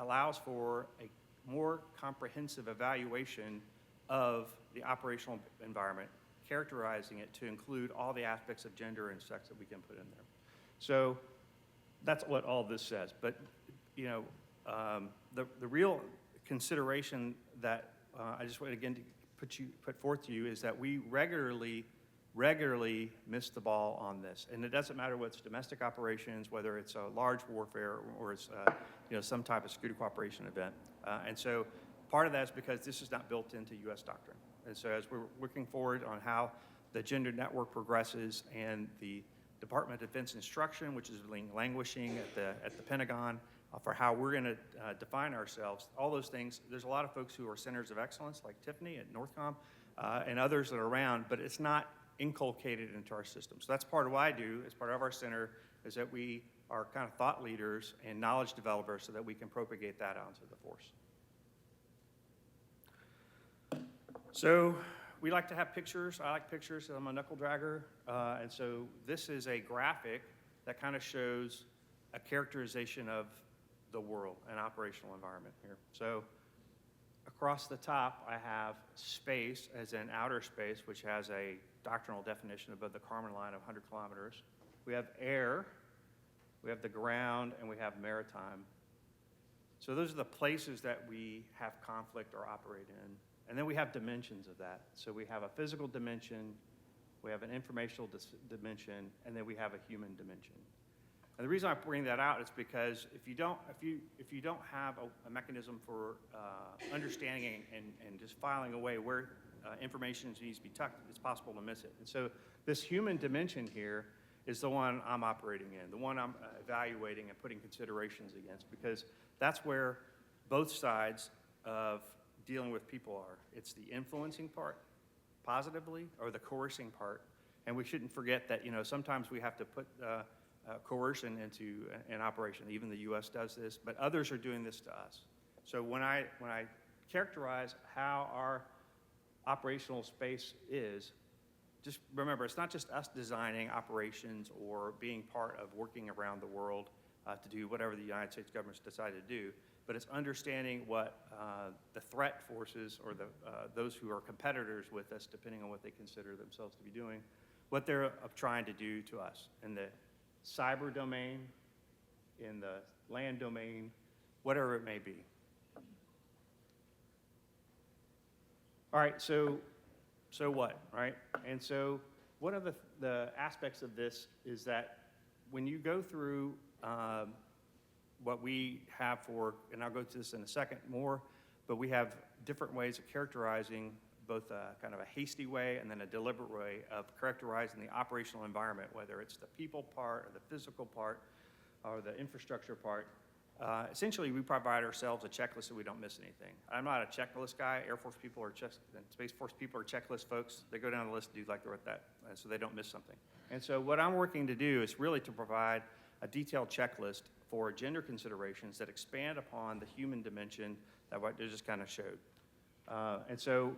allows for a more comprehensive evaluation of the operational environment, characterizing it to include all the aspects of gender and sex that we can put in there. So that's what all this says. But, you know, the real consideration that I just want again to put forth to you is that we regularly miss the ball on this. And it doesn't matter whether it's domestic operations, whether it's a large warfare, or it's you know, some type of security cooperation event. And so part of that is because this is not built into U.S. doctrine. And so as we're looking forward on how the gender network progresses and the Department of Defense instruction, which is languishing at the Pentagon, for how we're going to define ourselves, all those things, there's a lot of folks who are centers of excellence, like Tiffany at Northcom, and others that are around, but it's not inculcated into our system. So that's part of what I do as part of our center, is that we are kind of thought leaders and knowledge developers so that we can propagate that out into the force. So we like to have pictures. I like pictures. I'm a knuckle dragger. And so this is a graphic that kind of shows a characterization of the world and operational environment here. So across the top, I have space as in outer space, which has a doctrinal definition above the Kármán line of 100 kilometers. We have air, we have the ground, and we have maritime. So those are the places that we have conflict or operate in. And then we have dimensions of that. So we have a physical dimension, we have an informational dimension, and then we have a human dimension. And the reason I bring that out is because if you don't have a mechanism for understanding and just filing away where information needs to be tucked, it's possible to miss it. And so this human dimension here is the one I'm operating in, the one I'm evaluating and putting considerations against, because that's where both sides of dealing with people are. It's the influencing part positively or the coercing part. And we shouldn't forget that, you know, sometimes we have to put coercion into an operation. Even the U.S. does this, but others are doing this to us. So when I characterize how our operational space is, just remember, it's not just us designing operations or being part of working around the world to do whatever the United States government's decided to do, but it's understanding what the threat forces or those who are competitors with us, depending on what they consider themselves to be doing, what they're trying to do to us in the cyber domain, in the land domain, whatever it may be. All right, so what, right? And so one of the aspects of this is that when you go through what we have for, and I'll go to this in a second more, but we have different ways of characterizing both kind of a hasty way and then a deliberate way of characterizing the operational environment, whether it's the people part or the physical part or the infrastructure part. Essentially, we provide ourselves a checklist so we don't miss anything. I'm not a checklist guy. Air Force people and Space Force people are checklist folks. They go down the list and do like they're at that, so they don't miss something. And so what I'm working to do is really to provide a detailed checklist for gender considerations that expand upon the human dimension that what I just kind of showed. And so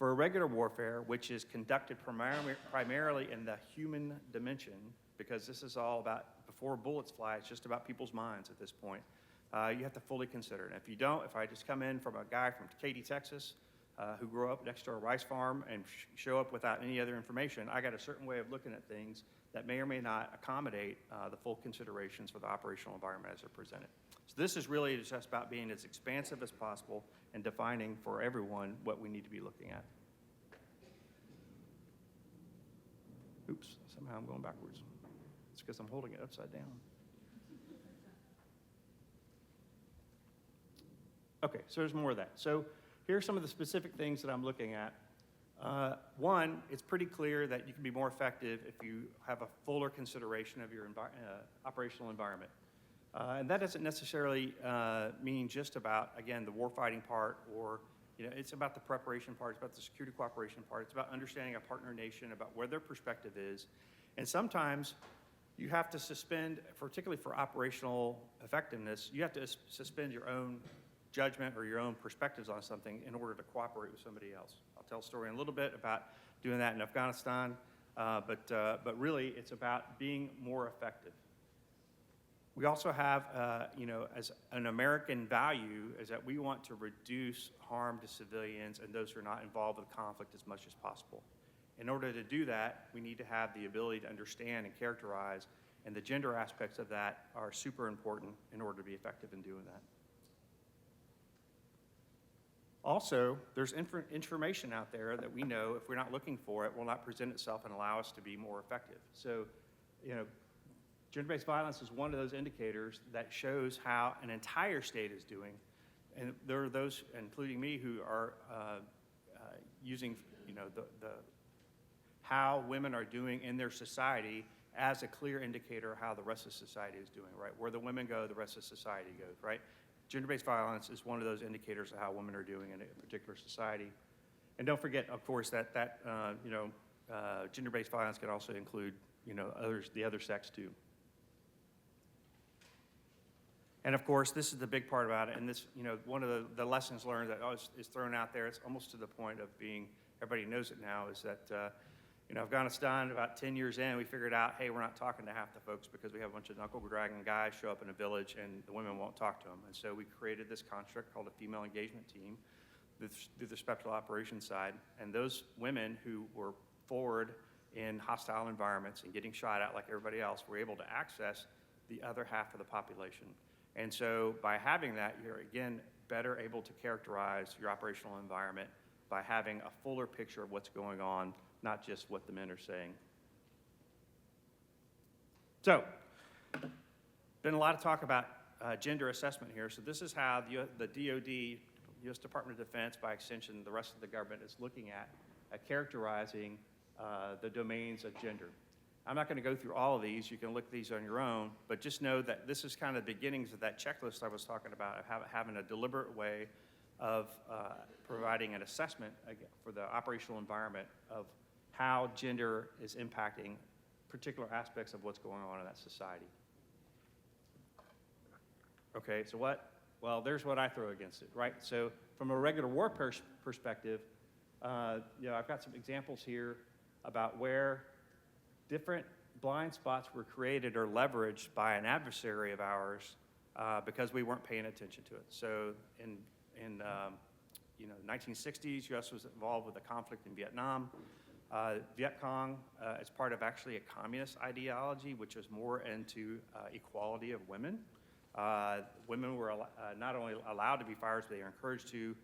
For irregular warfare, which is conducted primarily in the human dimension, because this is all about, before bullets fly, it's just about people's minds at this point, you have to fully consider it. And if you don't, if I just come in from a guy from Katy, Texas, who grew up next to a rice farm and show up without any other information, I got a certain way of looking at things that may or may not accommodate the full considerations for the operational environment as they're presented. So this is really just about being as expansive as possible and defining for everyone what we need to be looking at. Oops, somehow I'm going backwards. It's because I'm holding it upside down. Okay, so there's more of that. So here are some of the specific things that I'm looking at. One, it's pretty clear that you can be more effective if you have a fuller consideration of your operational environment. And that doesn't necessarily mean just about, again, the warfighting part, or it's about the preparation part, it's about the security cooperation part, it's about understanding a partner nation, about where their perspective is. And sometimes you have to suspend, particularly for operational effectiveness, you have to suspend your own judgment or your own perspectives on something in order to cooperate with somebody else. I'll tell a story in a little bit about doing that in Afghanistan, but really it's about being more effective. We also have, as an American value, is that we want to reduce harm to civilians and those who are not involved with conflict as much as possible. In order to do that, we need to have the ability to understand and characterize, and the gender aspects of that are super important in order to be effective in doing that. Also, there's information out there that we know if we're not looking for it will not present itself and allow us to be more effective. So, gender-based violence is one of those indicators that shows how an entire state is doing. And there are those, including me, who are using, how women are doing in their society as a clear indicator of how the rest of society is doing, right? Where the women go, the rest of society goes, right? Gender-based violence is one of those indicators of how women are doing in a particular society. And don't forget, of course, that gender-based violence can also include, the other sex too. And of course, this is the big part about it. And this, one of the lessons learned that is thrown out there, it's almost to the point of being, everybody knows it now, is that, Afghanistan, about 10 years in, we figured out, hey, we're not talking to half the folks because we have a bunch of knuckle-dragging guys show up in a village and the women won't talk to them. And so we created this construct called a female engagement team through the special operations side. And those women who were forward in hostile environments and getting shot at like everybody else were able to access the other half of the population. And so by having that, you're, again, better able to characterize your operational environment by having a fuller picture of what's going on, not just what the men are saying. So, been a lot of talk about gender assessment here. So this is how the DoD, U.S. Department of Defense, by extension, the rest of the government is looking at characterizing the domains of gender. I'm not going to go through all of these. You can look at these on your own, but just know that this is kind of the beginnings of that checklist I was talking about, of having a deliberate way of providing an assessment for the operational environment of how gender is impacting particular aspects of what's going on in that society. Okay, so what? Well, there's what I throw against it, right? So from a regular war perspective, I've got some examples here about where different blind spots were created or leveraged by an adversary of ours because we weren't paying attention to it. So in the 1960s, U.S. was involved with a conflict in Vietnam. Viet Cong, as part of actually a communist ideology, which was more into equality of women. Women were not only allowed to be fighters, but they were encouraged to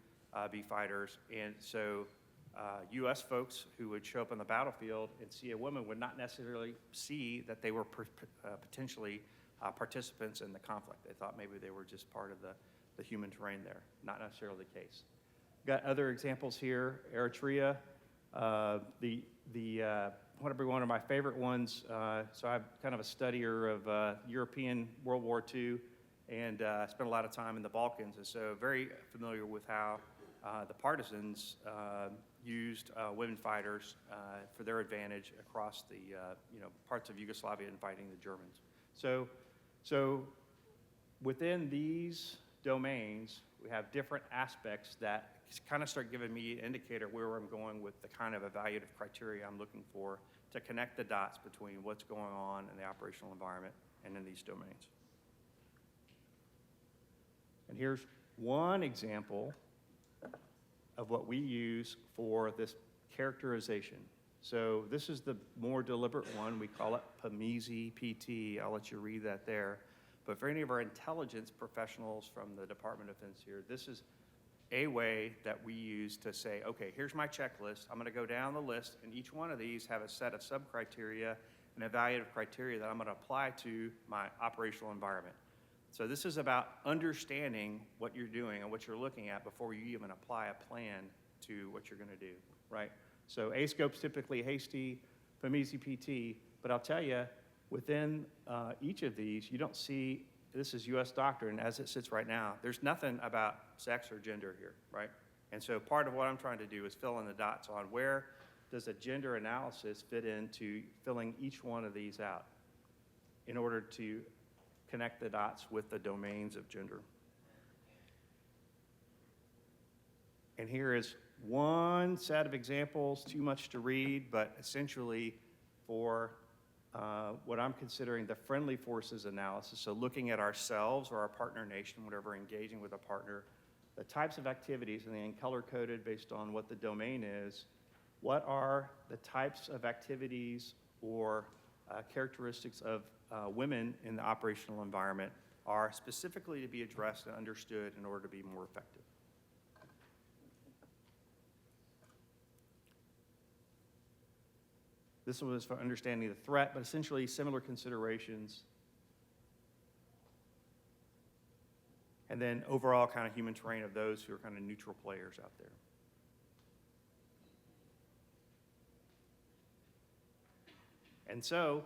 be fighters. And so U.S. folks who would show up on the battlefield and see a woman would not necessarily see that they were potentially participants in the conflict. They thought maybe they were just part of the human terrain there. Not necessarily the case. Got other examples here. Eritrea. Probably one of my favorite ones, so I'm kind of a studier of European World War II and spent a lot of time in the Balkans, and so very familiar with how the partisans used women fighters for their advantage across the parts of Yugoslavia and fighting the Germans. So within these domains, we have different aspects that kind of start giving me an indicator where I'm going with the kind of evaluative criteria I'm looking for to connect the dots between what's going on in the operational environment and in these domains. And here's one example of what we use for this characterization. So this is the more deliberate one. We call it PMEZ PT. I'll let you read that there. But for any of our intelligence professionals from the Department of Defense here, this is a way that we use to say, okay, here's my checklist. I'm going to go down the list, and each one of these have a set of sub-criteria and evaluative criteria that I'm going to apply to my operational environment. So this is about understanding what you're doing and what you're looking at before you even apply a plan to what you're going to do, right? So A-scope's typically hasty, PMEZ PT, but I'll tell you, within each of these, you don't see, this is U.S. doctrine as it sits right now. There's nothing about sex or gender here, right? And so part of what I'm trying to do is fill in the dots on where does a gender analysis fit into filling each one of these out in order to connect the dots with the domains of gender. And here is one set of examples, too much to read, but essentially for what I'm considering the friendly forces analysis, so looking at ourselves or our partner nation, whatever, engaging with a partner, the types of activities, and then color-coded based on what the domain is, what are the types of activities or characteristics of women in the operational environment are specifically to be addressed and understood in order to be more effective. This was for understanding the threat, but essentially similar considerations. And then overall kind of human terrain of those who are kind of neutral players out there. And so,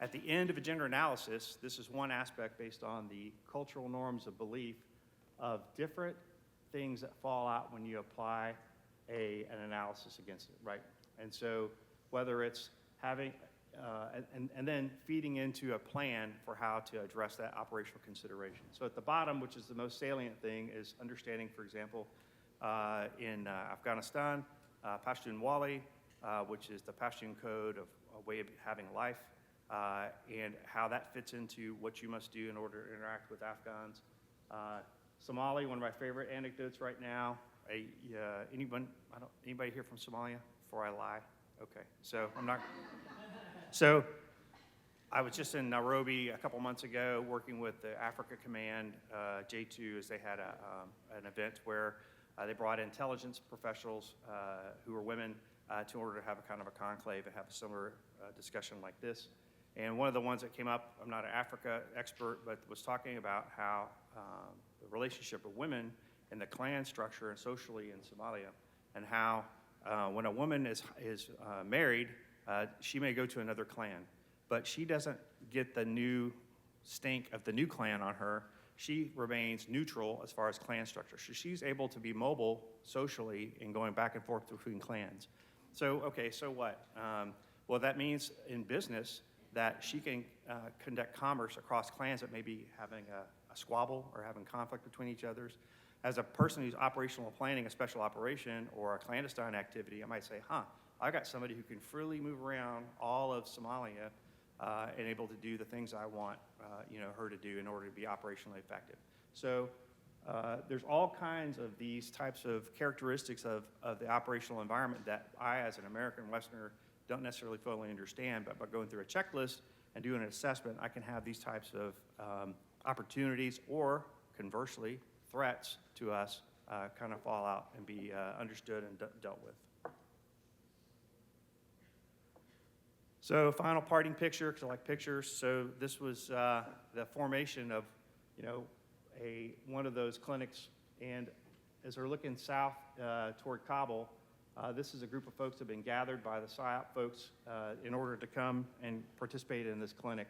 at the end of a gender analysis, this is one aspect based on the cultural norms of belief of different things that fall out when you apply an analysis against it, right? And so, whether it's having, and then feeding into a plan for how to address that operational consideration. So at the bottom, which is the most salient thing, is understanding, for example, in Afghanistan, Pashtunwali, which is the Pashtun code of a way of having life, and how that fits into what you must do in order to interact with Afghans. Somali, one of my favorite anecdotes right now. Anybody here from Somalia? Before I lie. Okay, so I'm not. So I was just in Nairobi a couple months ago working with the Africa Command, J2, as they had an event where they brought intelligence professionals who were women in order to have a kind of a conclave and have a similar discussion like this. And one of the ones that came up, I'm not an Africa expert, but was talking about how the relationship of women in the clan structure and socially in Somalia, and how when a woman is married, she may go to another clan, but she doesn't get the new stink of the new clan on her. She remains neutral as far as clan structure. So she's able to be mobile socially in going back and forth between clans. So, okay, so what? Well, that means in business that she can conduct commerce across clans that may be having a squabble or having conflict between each others. As a person who's operational planning a special operation or a clandestine activity, I might say, I got somebody who can freely move around all of Somalia and able to do the things I want her to do in order to be operationally effective. So there's all kinds of these types of characteristics of the operational environment that I, as an American Westerner, don't necessarily fully understand, but by going through a checklist and doing an assessment, I can have these types of opportunities or, conversely, threats to us kind of fall out and be understood and dealt with. So final parting picture, because I like pictures. So this was the formation of, one of those clinics. And as we're looking south toward Kabul, this is a group of folks that have been gathered by the PSYOP folks in order to come and participate in this clinic.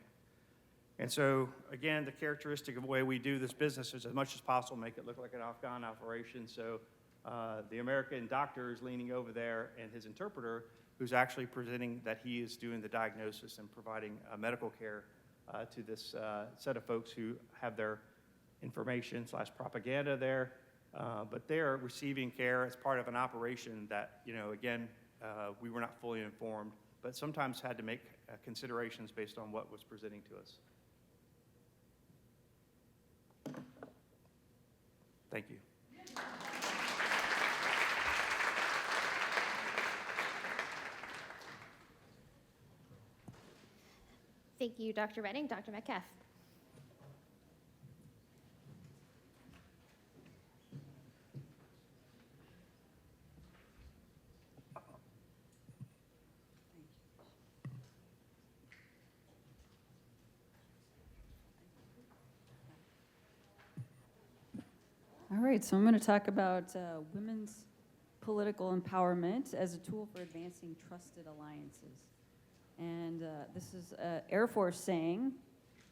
And so, again, the characteristic of the way we do this business is as much as possible make it look like an Afghan operation. So the American doctor is leaning over there, and his interpreter, who's actually presenting that he is doing the diagnosis and providing medical care to this set of folks who have their information / propaganda there. But they're receiving care as part of an operation that, again, we were not fully informed, but sometimes had to make considerations based on what was presenting to us. Thank you. Thank you, Dr. Redding. Dr. Metcalf. All right, so I'm going to talk about women's political empowerment as a tool for advancing trusted alliances. And this is Air Force saying,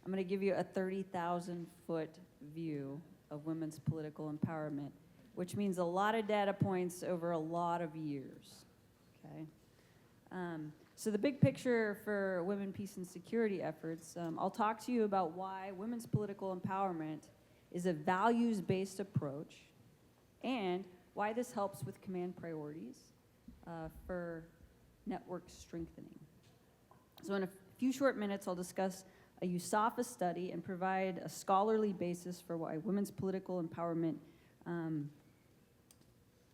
I'm going to give you a 30,000-foot view of women's political empowerment, which means a lot of data points over a lot of years, okay? So the big picture for women, peace, and security efforts, I'll talk to you about why women's political empowerment is a values-based approach and why this helps with command priorities for network strengthening. So in a few short minutes, I'll discuss a USAFA study and provide a scholarly basis for why women's political empowerment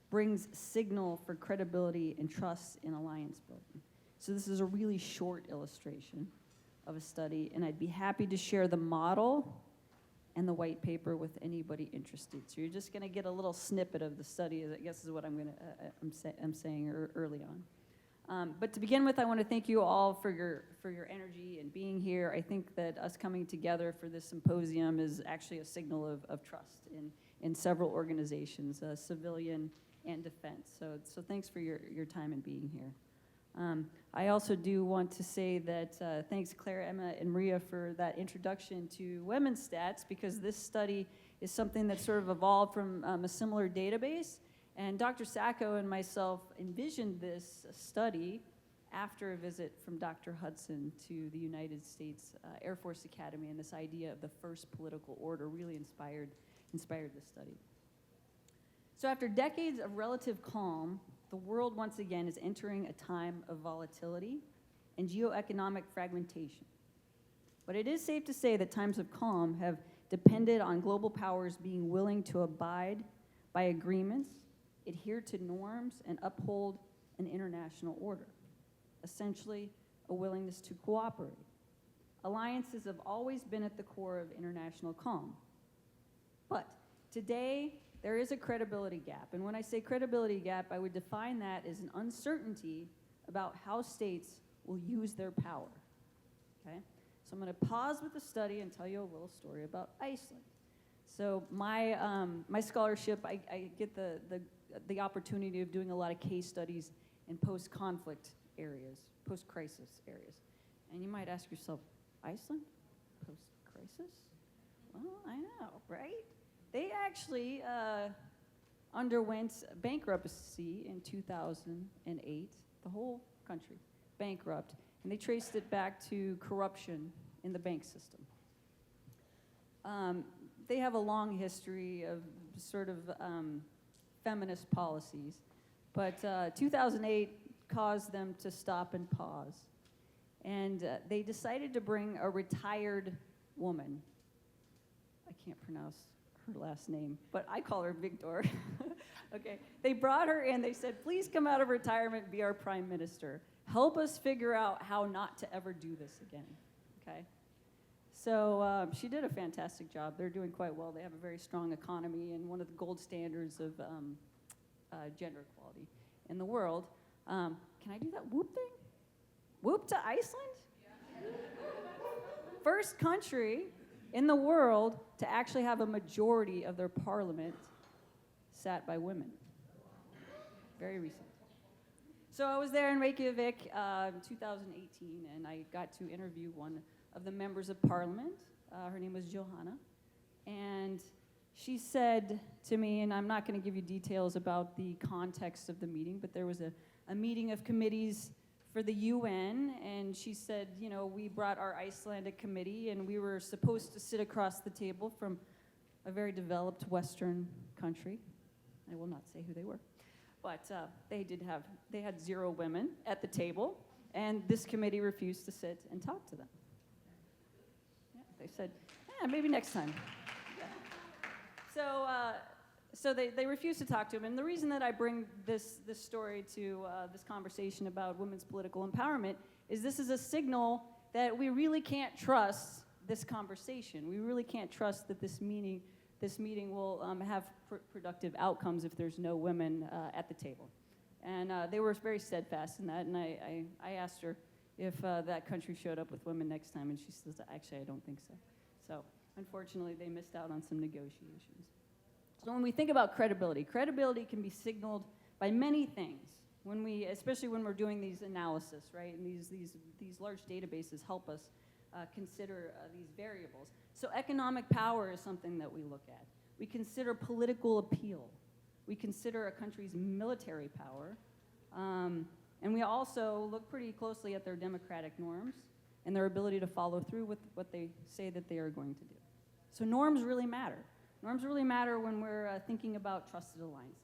brings signal for credibility and trust in alliance building. So this is a really short illustration of a study, and I'd be happy to share the model and the white paper with anybody interested. So you're just going to get a little snippet of the study, I guess is what I'm saying early on. But to begin with, I want to thank you all for your energy and being here. I think that us coming together for this symposium is actually a signal of trust in several organizations, civilian and defense. So thanks for your time and being here. I also do want to say that thanks Claire, Emma, and Maria for that introduction to women's stats, because this study is something that sort of evolved from a similar database. And Dr. Sacco and myself envisioned this study after a visit from Dr. Hudson to the United States Air Force Academy, and this idea of the first political order really inspired this study. So after decades of relative calm, the world once again is entering a time of volatility and geoeconomic fragmentation. But it is safe to say that times of calm have depended on global powers being willing to abide by agreements, adhere to norms, and uphold an international order. Essentially, a willingness to cooperate. Alliances have always been at the core of international calm. But today, there is a credibility gap. And when I say credibility gap, I would define that as an uncertainty about how states will use their power, okay? So I'm going to pause with the study and tell you a little story about Iceland. So my scholarship, I get the opportunity of doing a lot of case studies in post-conflict areas, post-crisis areas. And you might ask yourself, Iceland? Post-crisis? Well, I know, right? They actually underwent bankruptcy in 2008, the whole country, bankrupt, and they traced it back to corruption in the bank system. They have a long history of sort of feminist policies, but 2008 caused them to stop and pause. And they decided to bring a retired woman. I can't pronounce her last name, but I call her Victor. Okay, they brought her in. They said, please come out of retirement, be our prime minister. Help us figure out how not to ever do this again, okay? So she did a fantastic job. They're doing quite well. They have a very strong economy and one of the gold standards of gender equality in the world. Can I do that whoop thing? Whoop to Iceland? Yeah. First country in the world to actually have a majority of their parliament sat by women. Very recent. So I was there in Reykjavik in 2018, and I got to interview one of the members of parliament. Her name was Johanna. And she said to me, and I'm not going to give you details about the context of the meeting, but there was a meeting of committees for the UN, and she said, you know, we brought our Icelandic committee, and we were supposed to sit across the table from a very developed Western country, I will not say who they were. But they had 0 women at the table, and this committee refused to sit and talk to them. Yeah, they said, maybe next time. Yeah. So they refused to talk to him. And the reason that I bring this story to this conversation about women's political empowerment is this is a signal that we really can't trust this conversation. We really can't trust that this meeting will have productive outcomes if there's no women at the table. And they were very steadfast in that. And I asked her if that country showed up with women next time, and she says, actually, I don't think so. So unfortunately, they missed out on some negotiations. So when we think about credibility can be signaled by many things. Especially when we're doing these analysis, right? And these large databases help us consider these variables. So economic power is something that we look at. We consider political appeal. We consider a country's military power. And we also look pretty closely at their democratic norms and their ability to follow through with what they say that they are going to do. So norms really matter. Norms really matter when we're thinking about trusted alliances.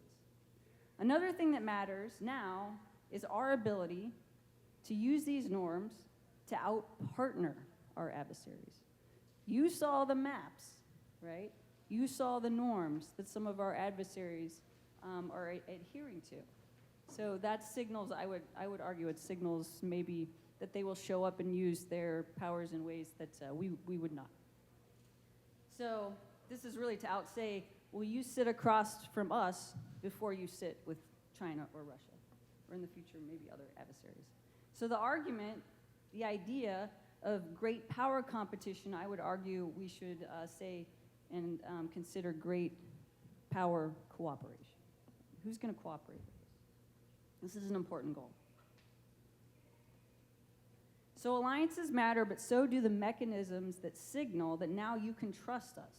Another thing that matters now is our ability to use these norms to out-partner our adversaries. You saw the maps, right? You saw the norms that some of our adversaries are adhering to. So that signals, I would argue it signals maybe that they will show up and use their powers in ways that we would not. So this is really to outsay, will you sit across from us before you sit with China or Russia, or in the future, maybe other adversaries? So the argument, the idea of great power competition, I would argue we should say and consider great power cooperation. Who's going to cooperate with this? This is an important goal. So alliances matter, but so do the mechanisms that signal that now you can trust us.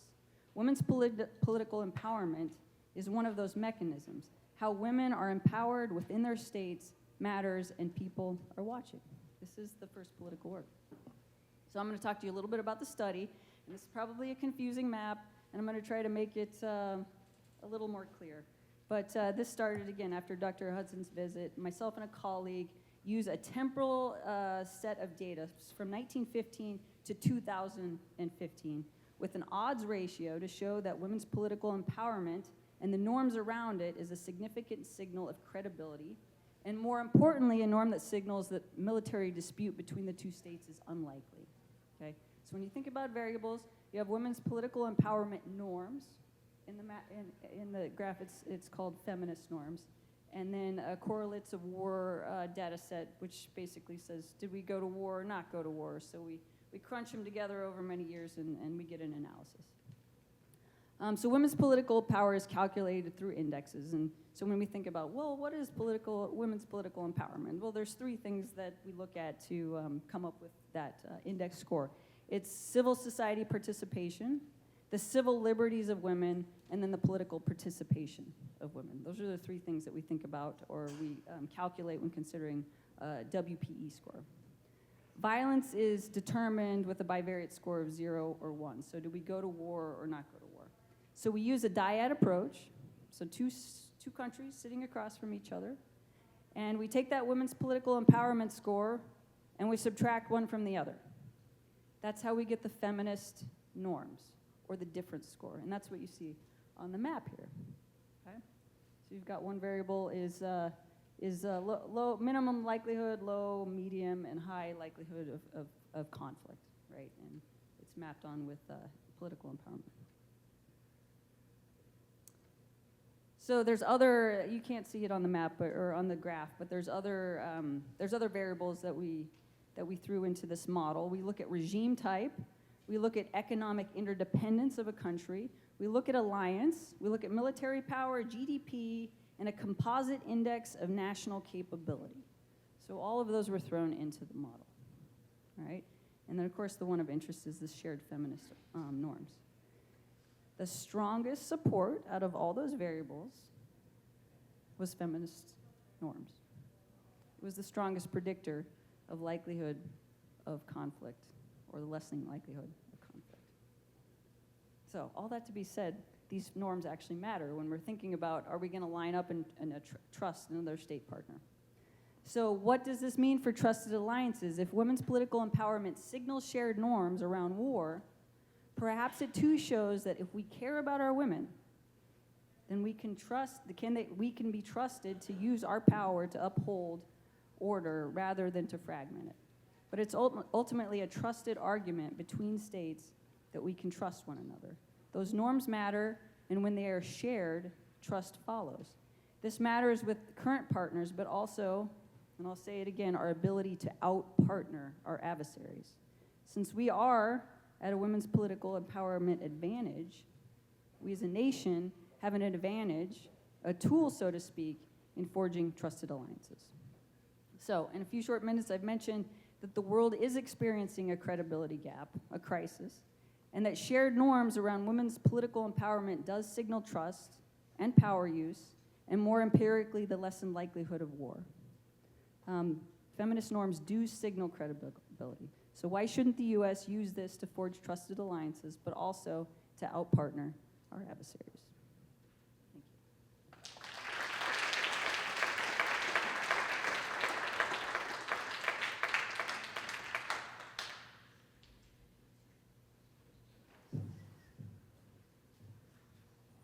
Women's political empowerment is one of those mechanisms. How women are empowered within their states matters, and people are watching. This is the first political work. So I'm going to talk to you a little bit about the study, and this is probably a confusing map, and I'm going to try to make it a little more clear. But this started, again, after Dr. Hudson's visit. Myself and a colleague use a temporal set of data from 1915 to 2015 with an odds ratio to show that women's political empowerment and the norms around it is a significant signal of credibility, and more importantly, a norm that signals that military dispute between the two states is unlikely. Okay? So when you think about variables, you have women's political empowerment norms. In the graph, it's called feminist norms. And then correlates of war data set, which basically says, did we go to war or not go to war? So we crunch them together over many years, and we get an analysis. So women's political power is calculated through indexes. And so when we think about, well, what is women's political empowerment? Well, there's 3 things that we look at to come up with that index score. It's civil society participation, the civil liberties of women, and then the political participation of women. Those are the 3 things that we think about or we calculate when considering a WPE score. Violence is determined with a bivariate score of 0 or 1. So do we go to war or not go to war? So we use a dyad approach, so two countries sitting across from each other, and we take that women's political empowerment score and we subtract one from the other. That's how we get the feminist norms, or the difference score, and that's what you see on the map here. Okay? So you've got one variable is low minimum likelihood, low, medium, and high likelihood of conflict, right? And it's mapped on with political empowerment. So there's other, you can't see it on the map or on the graph, but there's other variables that we threw into this model. We look at regime type. We look at economic interdependence of a country. We look at alliance. We look at military power, GDP, and a composite index of national capability. So all of those were thrown into the model, all right? And then, of course, the one of interest is the shared feminist norms. The strongest support out of all those variables was feminist norms. It was the strongest predictor of likelihood of conflict, or the lessening likelihood of conflict. So all that to be said, these norms actually matter when we're thinking about, are we going to line up and trust another state partner? So what does this mean for trusted alliances? If women's political empowerment signals shared norms around war, perhaps it too shows that if we care about our women, then we can be trusted to use our power to uphold order rather than to fragment it. But it's ultimately a trusted argument between states that we can trust one another. Those norms matter, and when they are shared, trust follows. This matters with current partners, but also, and I'll say it again, our ability to out-partner our adversaries. Since we are at a women's political empowerment advantage, we as a nation have an advantage, a tool, so to speak, in forging trusted alliances. So, in a few short minutes, I've mentioned that the world is experiencing a credibility gap, a crisis, and that shared norms around women's political empowerment does signal trust and power use, and more empirically, the lessened likelihood of war. Feminist norms do signal credibility. So why shouldn't the U.S. use this to forge trusted alliances, but also to outpartner our adversaries? Thank you.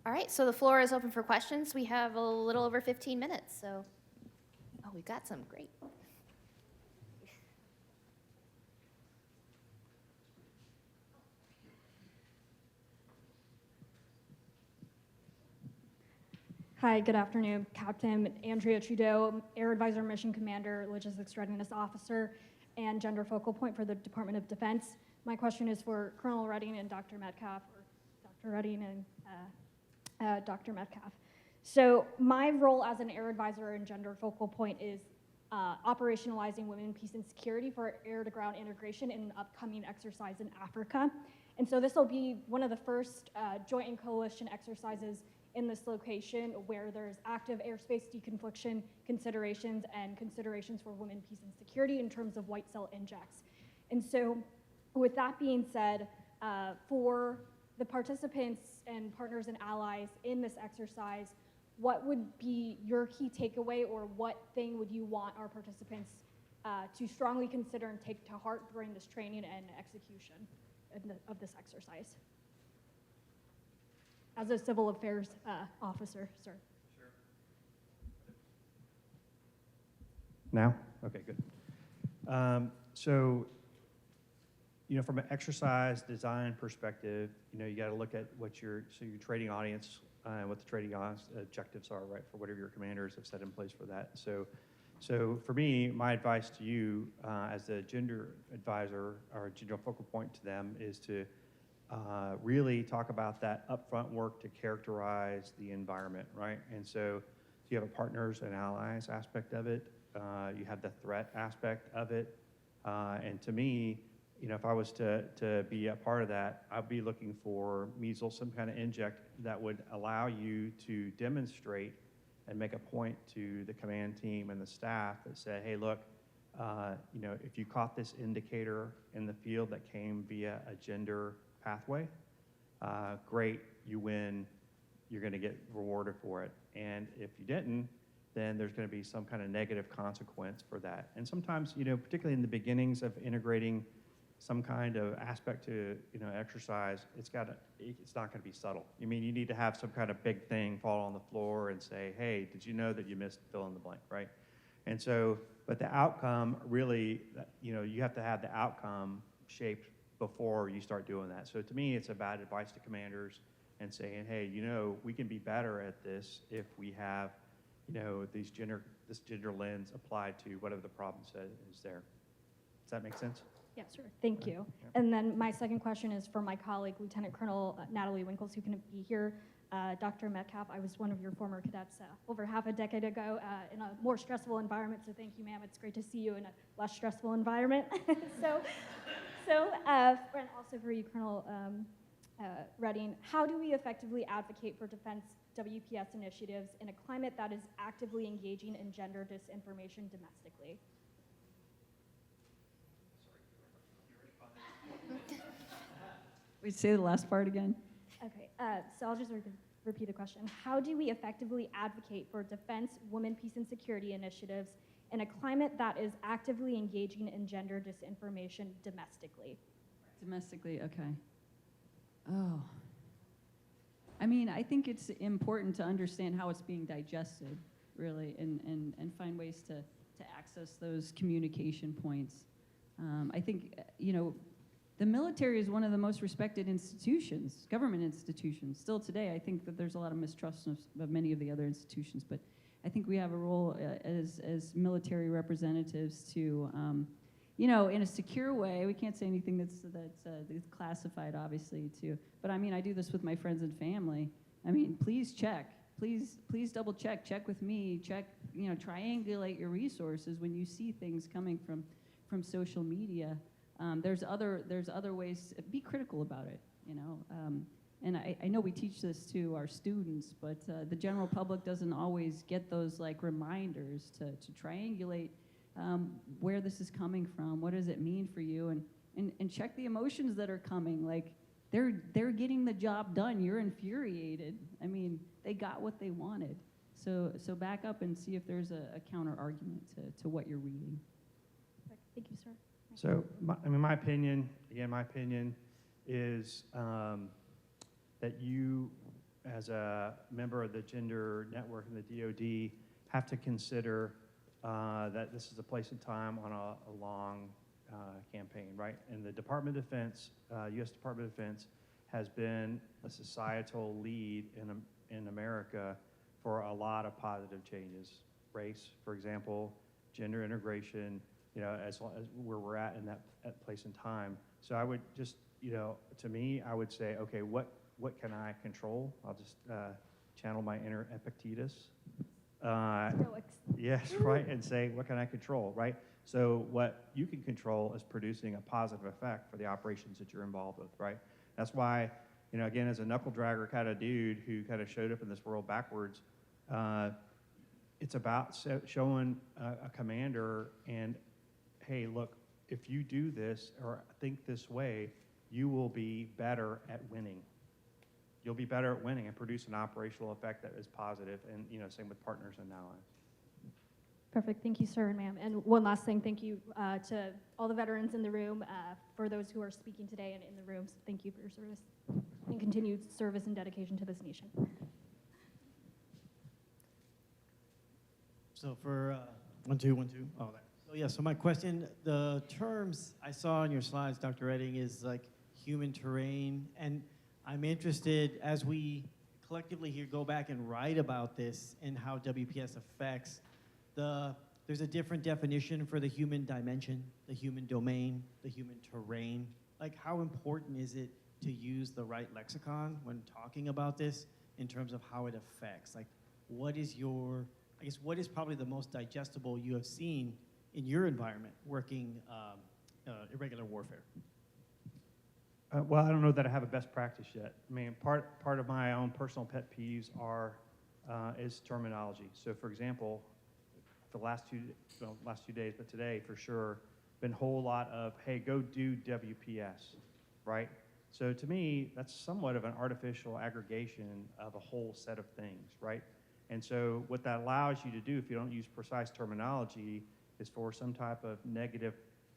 All right, so the floor is open for questions. We have a little over 15 minutes, so, oh, we've got some, great. Hi, good afternoon. Captain Andrea Trudeau, Air Advisor Mission Commander, Logistics Readiness Officer, and Gender Focal Point for the Department of Defense. My question is for Colonel Redding and Dr. Metcalf, or Dr. Redding and Dr. Metcalf. So my role as an Air Advisor and Gender Focal Point is operationalizing women, peace, and security for air-to-ground integration in an upcoming exercise in Africa. And so this will be one of the first joint and coalition exercises in this location where there's active airspace deconfliction considerations and considerations for women, peace, and security in terms of white cell injects. And so with that being said, for the participants and partners and allies in this exercise, what would be your key takeaway, or what thing would you want our participants to strongly consider and take to heart during this training and execution of this exercise? As a civil affairs officer, sir. Sure. Now? Okay, good. So, from an exercise design perspective, you got to look at what your trading audience, what the trading objectives are, right, for whatever your commanders have set in place for that. So for me, my advice to you as a gender advisor or gender focal point to them is to really talk about that upfront work to characterize the environment, right? And so you have a partners and allies aspect of it. You have the threat aspect of it. And to me, if I was to be a part of that, I'd be looking for measles, some kind of inject that would allow you to demonstrate and make a point to the command team and the staff that say, hey, look, if you caught this indicator in the field that came via a gender pathway, great, you win, you're going to get rewarded for it. And if you didn't, then there's going to be some kind of negative consequence for that. And sometimes, particularly in the beginnings of integrating some kind of aspect to, exercise, it's not going to be subtle. You need to have some kind of big thing fall on the floor and say, hey, did you know that you missed fill in the blank, right? And so, but the outcome really, you have to have the outcome shaped before you start doing that. So to me, it's about advice to commanders and saying, hey, we can be better at this if we have, this gender lens applied to whatever the problem is there. Does that make sense? Yeah, sure. Thank you. Yeah. And then my second question is for my colleague, Lieutenant Colonel Natalie Winkles, who couldn't be here. Dr. Metcalf, I was one of your former cadets over half a decade ago in a more stressful environment, so thank you, ma'am. It's great to see you in a less stressful environment. And also for you, Colonel Redding, how do we effectively advocate for defense WPS initiatives in a climate that is actively engaging in gender disinformation domestically? Wait, say the last part again. Okay. So I'll just repeat the question. How do we effectively advocate for defense, women, peace, and security initiatives in a climate that is actively engaging in gender disinformation domestically? Domestically, okay. Oh. I mean, I think it's important to understand how it's being digested, really, and find ways to access those communication points. I think, the military is one of the most respected institutions, government institutions. Still today, I think that there's a lot of mistrust of many of the other institutions, but I think we have a role as military representatives to, in a secure way. We can't say anything that's classified, obviously, too. But I mean, I do this with my friends and family. I mean, please check. Please double check. Check with me. Check. Triangulate your resources when you see things coming from social media. There's other ways. Be critical about it. And I know we teach this to our students, but the general public doesn't always get those reminders to triangulate where this is coming from. What does it mean for you? And check the emotions that are coming. They're getting the job done. You're infuriated. I mean, they got what they wanted. So back up and see if there's a counter argument to what you're reading. Thank you, sir. So, my opinion is that you, as a member of the Gender Network and the DoD, have to consider that this is a place and time on a long campaign, right? And the Department of Defense, U.S. Department of Defense, has been a societal lead in America for a lot of positive changes. Race, for example, gender integration, as where we're at in that place and time. So I would just, to me, I would say, okay, what can I control? I'll just channel my inner Epictetus. Yes, right, and say, what can I control, right? So what you can control is producing a positive effect for the operations that you're involved with, right? That's why, again, as a knuckle dragger kind of dude who kind of showed up in this world backwards, it's about showing a commander and, hey, look, if you do this or think this way, you will be better at winning. You'll be better at winning and produce an operational effect that is positive, and same with partners and allies. Perfect. Thank you, sir and ma'am. And one last thing, thank you to all the veterans in the room, for those who are speaking today and in the rooms. Thank you for your service and continued service and dedication to this nation. So for 1, 2, 1, 2. Oh, there. So yeah. So my question, the terms I saw on your slides, Dr. Redding, is human terrain, and I'm interested as we collectively here go back and write about this and how WPS affects there's a different definition for the human dimension, the human domain, the human terrain. How important is it to use the right lexicon when talking about this in terms of how it affects? What is probably the most digestible you have seen in your environment working irregular warfare? Well, I don't know that I have a best practice yet. I mean, part of my own personal pet peeves is terminology. So, for example, the last 2 days, but today for sure, been a whole lot of, hey, go do WPS, right? So to me, that's somewhat of an artificial aggregation of a whole set of things, right? And so what that allows you to do, if you don't use precise terminology, is for some type of negative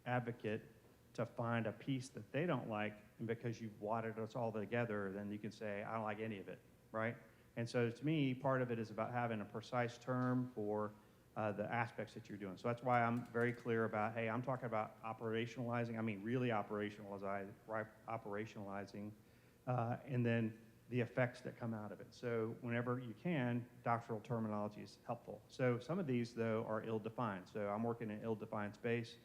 advocate to find a piece that they don't like, and because you've wadded us all together, then you can say, I don't like any of it, right? And so to me, part of it is about having a precise term for the aspects that you're doing. So that's why I'm very clear about, hey, I'm talking about operationalizing, really operationalizing, and then the effects that come out of it. So whenever you can, doctoral terminology is helpful. So some of these, though, are ill-defined. So I'm working in an ill-defined space.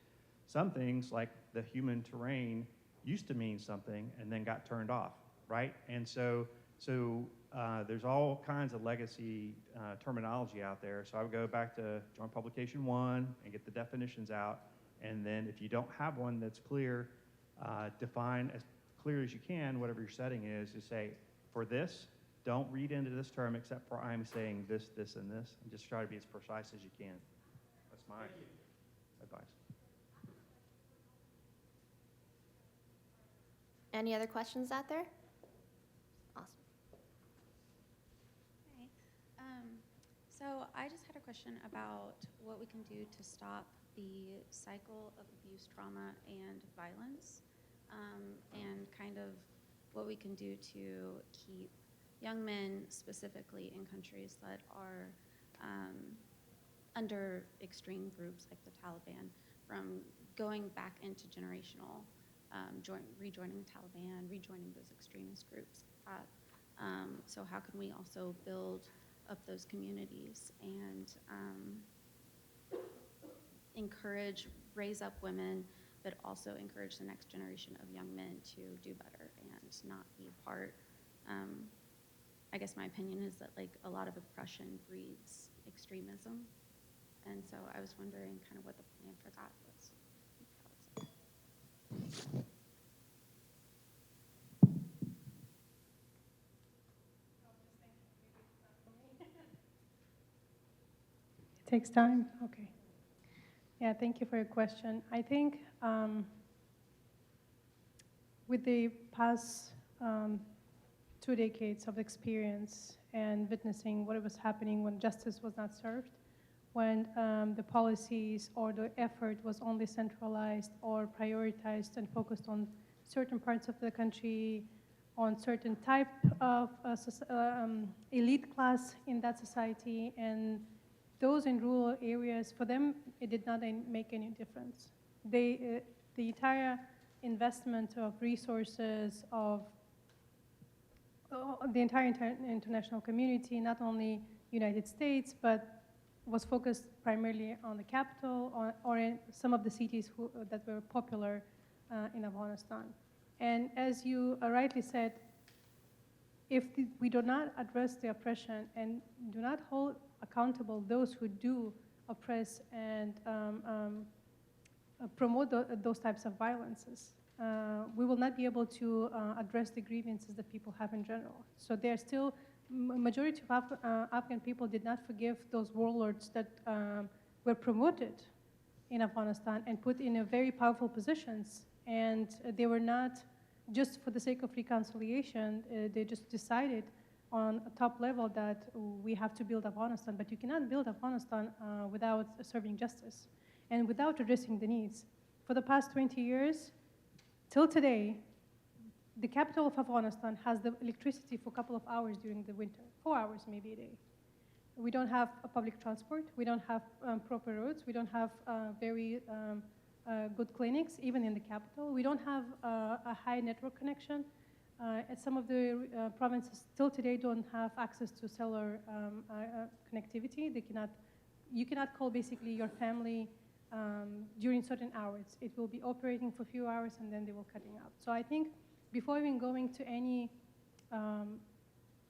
Some things, like the human terrain, used to mean something and then got turned off, right? And so there's all kinds of legacy terminology out there. So I would go back to Joint Publication 1 and get the definitions out. And then if you don't have one that's clear, define as clear as you can whatever your setting is to say, for this, don't read into this term except for I'm saying this, this, and this. And just try to be as precise as you can. That's my advice. Any other questions out there? Awesome. So I just had a question about what we can do to stop the cycle of abuse, trauma, and violence, and kind of what we can do to keep young men, specifically in countries that are under extreme groups like the Taliban, from going back into generational, rejoining the Taliban, rejoining those extremist groups. So how can we also build up those communities and raise up women, but also encourage the next generation of young men to do better and not be part. I guess my opinion is that like a lot of oppression breeds extremism, and so I was wondering kind of what the plan for that was. Takes time? Okay. Yeah, thank you for your question. I think with the past 2 decades of experience and witnessing what was happening when justice was not served, when the policies or the effort was only centralized or prioritized and focused on certain parts of the country, on certain type of elite class in that society, and those in rural areas, for them, it did not make any difference. The entire investment of resources of the entire international community, not only United States, but was focused primarily on the capital or in some of the cities that were popular in Afghanistan. And as you rightly said, if we do not address the oppression and do not hold accountable those who do oppress and promote those types of violences, we will not be able to address the grievances that people have in general. So there are still, majority of Afghan people did not forgive those warlords that were promoted in Afghanistan and put in a very powerful positions. And they were not just for the sake of reconciliation, they just decided on a top level that we have to build Afghanistan, but you cannot build Afghanistan without serving justice and without addressing the needs. For the past 20 years, till today, the capital of Afghanistan has the electricity for a couple of hours during the winter, 4 hours maybe a day. We don't have a public transport, we don't have proper roads, we don't have very good clinics, even in the capital. We don't have a high network connection. And some of the provinces still today don't have access to cellular connectivity. You cannot call basically your family during certain hours. It will be operating for a few hours and then they will cutting out. So I think before even going to any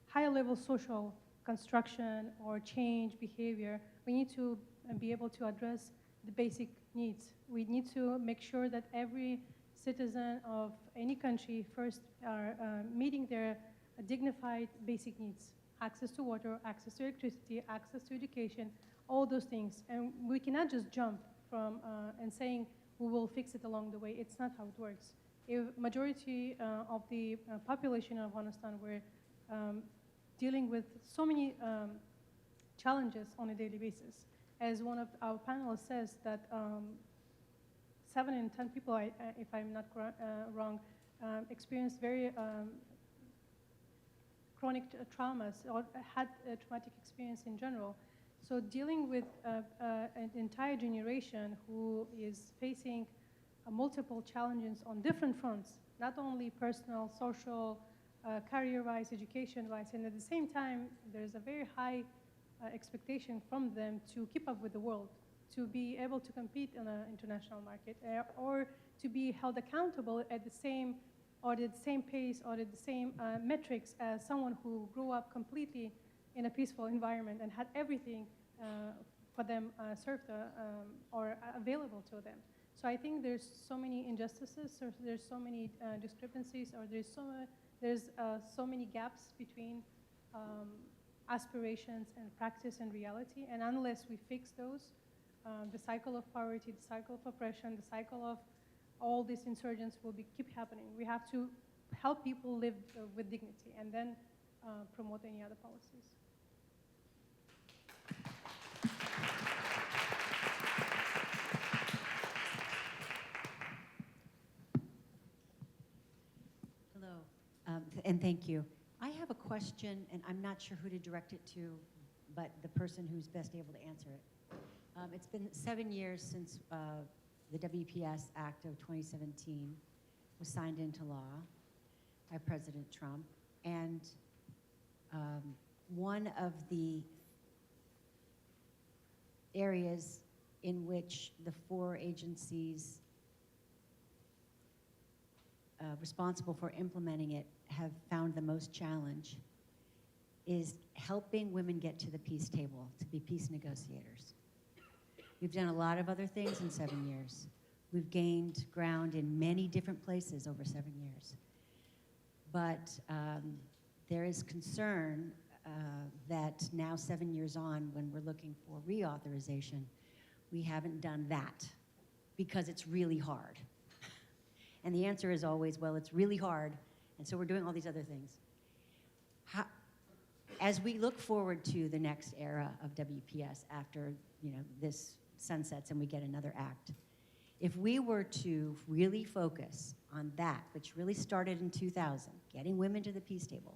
higher level social construction or change behavior, we need to be able to address the basic needs. We need to make sure that every citizen of any country first are meeting their dignified basic needs: access to water, access to electricity, access to education, all those things. And we cannot just jump from and saying we will fix it along the way. It's not how it works. If majority of the population of Afghanistan were dealing with so many challenges on a daily basis. As one of our panelists says, that 7 in 10 people, if I'm not wrong, experience very chronic traumas or had a traumatic experience in general. So dealing with an entire generation who is facing multiple challenges on different fronts, not only personal, social, career-wise, education-wise, and at the same time, there's a very high expectation from them to keep up with the world, to be able to compete in an international market, or to be held accountable at the same pace or at the same metrics as someone who grew up completely in a peaceful environment and had everything for them served or available to them. So I think there's so many injustices, or there's so many discrepancies, or there's so many gaps between aspirations and practice and reality. And unless we fix those, the cycle of poverty, the cycle of oppression, the cycle of all these insurgents will keep happening. We have to help people live with dignity and then promote any other policies. And thank you. I have a question, and I'm not sure who to direct it to, but the person who's best able to answer it. It's been 7 years since the WPS Act of 2017 was signed into law by President Trump. And one of the areas in which the 4 agencies responsible for implementing it have found the most challenge is helping women get to the peace table, to be peace negotiators. We've done a lot of other things in 7 years. We've gained ground in many different places over 7 years. But there is concern that now 7 years on, when we're looking for reauthorization, we haven't done that because it's really hard. And the answer is always, well, it's really hard, and so we're doing all these other things. As we look forward to the next era of WPS after this sunsets and we get another act, if we were to really focus on that, which really started in 2000, getting women to the peace table,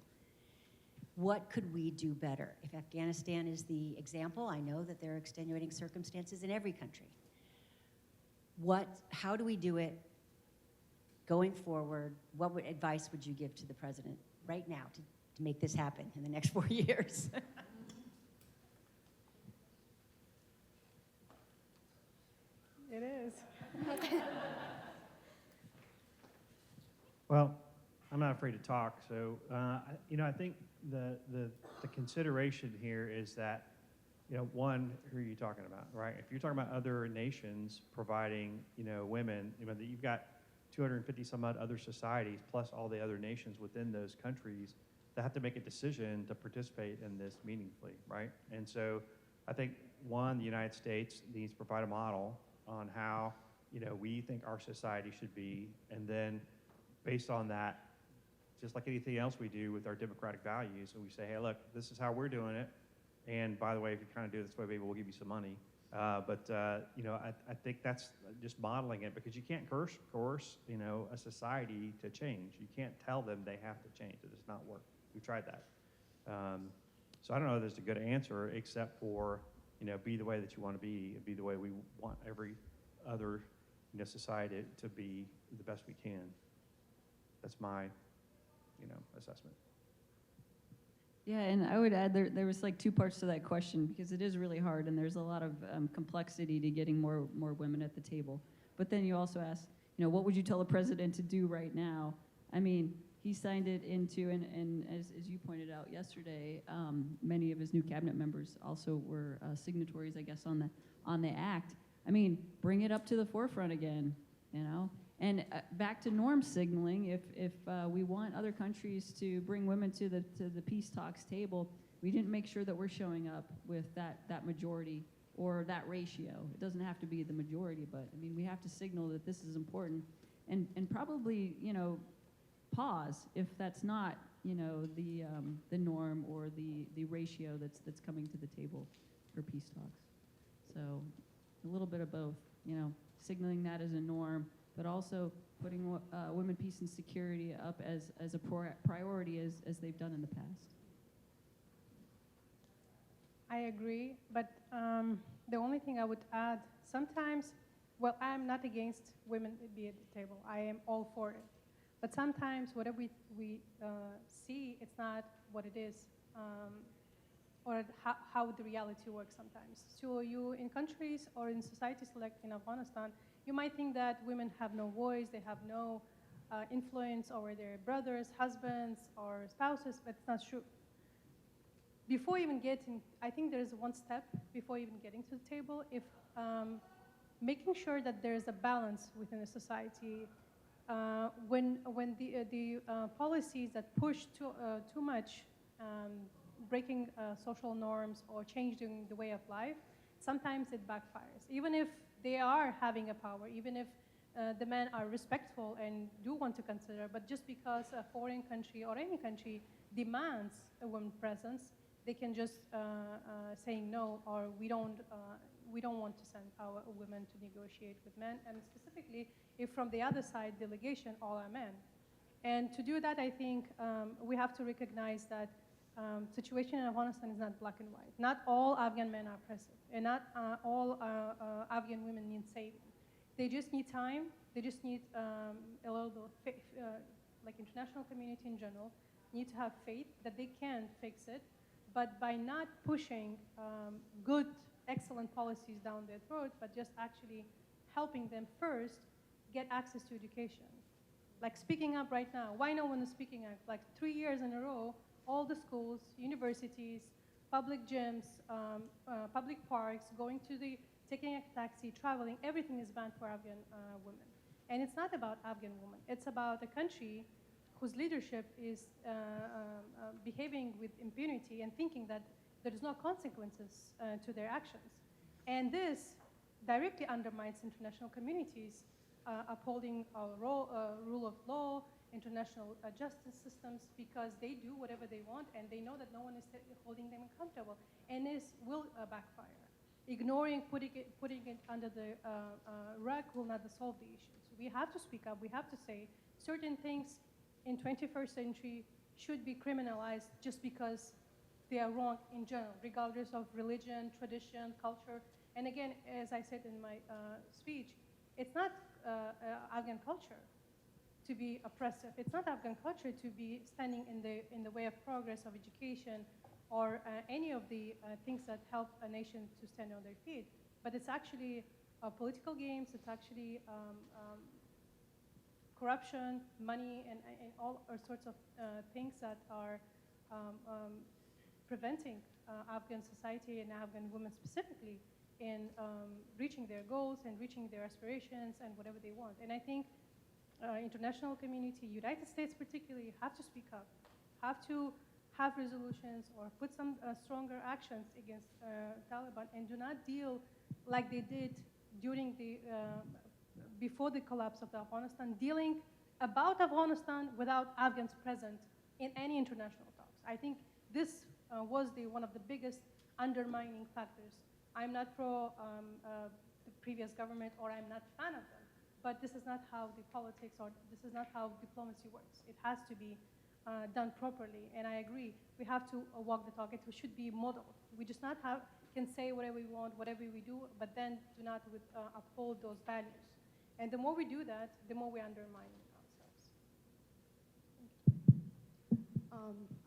what could we do better? If Afghanistan is the example, I know that there are extenuating circumstances in every country. How do we do it going forward? What advice would you give to the president right now to make this happen in the next 4 years? It is. Well, I'm not afraid to talk. So, I think the consideration here is that, one, who are you talking about, right? If you're talking about other nations providing, women, that you've got 250 some odd other societies plus all the other nations within those countries that have to make a decision to participate in this meaningfully, right? And so I think, one, the United States needs to provide a model on how, we think our society should be, and then based on that, just like anything else we do with our democratic values, and we say, hey, look, this is how we're doing it, and by the way, if you kind of do it this way, maybe we'll give you some money. I think that's just modeling it, because you can't coerce, a society to change. You can't tell them they have to change. It does not work. We've tried that. So I don't know if there's a good answer except for, be the way that you want to be, and be the way we want every other, society to be the best we can. That's my, assessment. Yeah, and I would add there was like 2 parts to that question, because it is really hard and there's a lot of complexity to getting more women at the table. But then you also ask, what would you tell the president to do right now? I mean, he signed it into, and as you pointed out yesterday, many of his new cabinet members also were signatories, I guess, on the act. I mean, bring it up to the forefront again, And back to norm signaling, if we want other countries to bring women to the peace talks table, we didn't make sure that we're showing up with that majority or that ratio. It doesn't have to be the majority, but I mean, we have to signal that this is important, and probably pause if that's not the norm or the ratio that's coming to the table for peace talks. So a little bit of both, signaling that as a norm, but also putting women, peace, and security up as a priority as they've done in the past. I agree, but the only thing I would add, sometimes, well, I'm not against women be at the table. I am all for it. But sometimes whatever we see, it's not what it is, or how the reality works sometimes. So you, in countries or in societies like in Afghanistan, you might think that women have no voice, they have no influence over their brothers, husbands, or spouses, but it's not true. Before even getting, I think there's one step before even getting to the table, if making sure that there's a balance within a society. When the policies that push too much, breaking social norms or changing the way of life, sometimes it backfires. Even if they are having a power, even if the men are respectful and do want to consider, but just because a foreign country or any country demands a woman presence, they can just say no, or we don't want to send our women to negotiate with men. And specifically, if from the other side delegation all are men, And to do that, I think we have to recognize that situation in Afghanistan is not black and white. Not all Afghan men are oppressive, and not all Afghan women need saving. They just need time. They just need a little like international community in general, need to have faith that they can fix it. But by not pushing good, excellent policies down their throat, but just actually helping them first get access to education. Like speaking up right now. Why no one is speaking up? Like 3 years in a row, all the schools, universities, public gyms, public parks, taking a taxi, traveling, everything is banned for Afghan women. And it's not about Afghan women. It's about a country whose leadership is behaving with impunity and thinking that there is no consequences to their actions. And this directly undermines international communities upholding our rule of law, international justice systems, because they do whatever they want and they know that no one is holding them accountable. And this will backfire. Ignoring, putting it under the rug will not solve the issues. We have to speak up. We have to say certain things in 21st century should be criminalized just because they are wrong in general, regardless of religion, tradition, culture. And again, as I said in my speech, it's not Afghan culture to be oppressive. It's not Afghan culture to be standing in the way of progress of education or any of the things that help a nation to stand on their feet. But it's actually political games. It's actually corruption, money, and all sorts of things that are preventing Afghan society and Afghan women specifically in reaching their goals and reaching their aspirations and whatever they want. And I think international community, United States particularly, have to speak up, have to have resolutions or put some stronger actions against Taliban, and do not deal like they did during the before the collapse of Afghanistan, dealing about Afghanistan without Afghans present in any international talks. I think this was one of the biggest undermining factors. I'm not pro the previous government, or I'm not a fan of them, but this is not how the politics, or this is not how diplomacy works. It has to be done properly, and I agree. We have to walk the talk. It should be modeled. We just not can say whatever we want, whatever we do, but then do not uphold those values. And the more we do that, the more we undermine ourselves.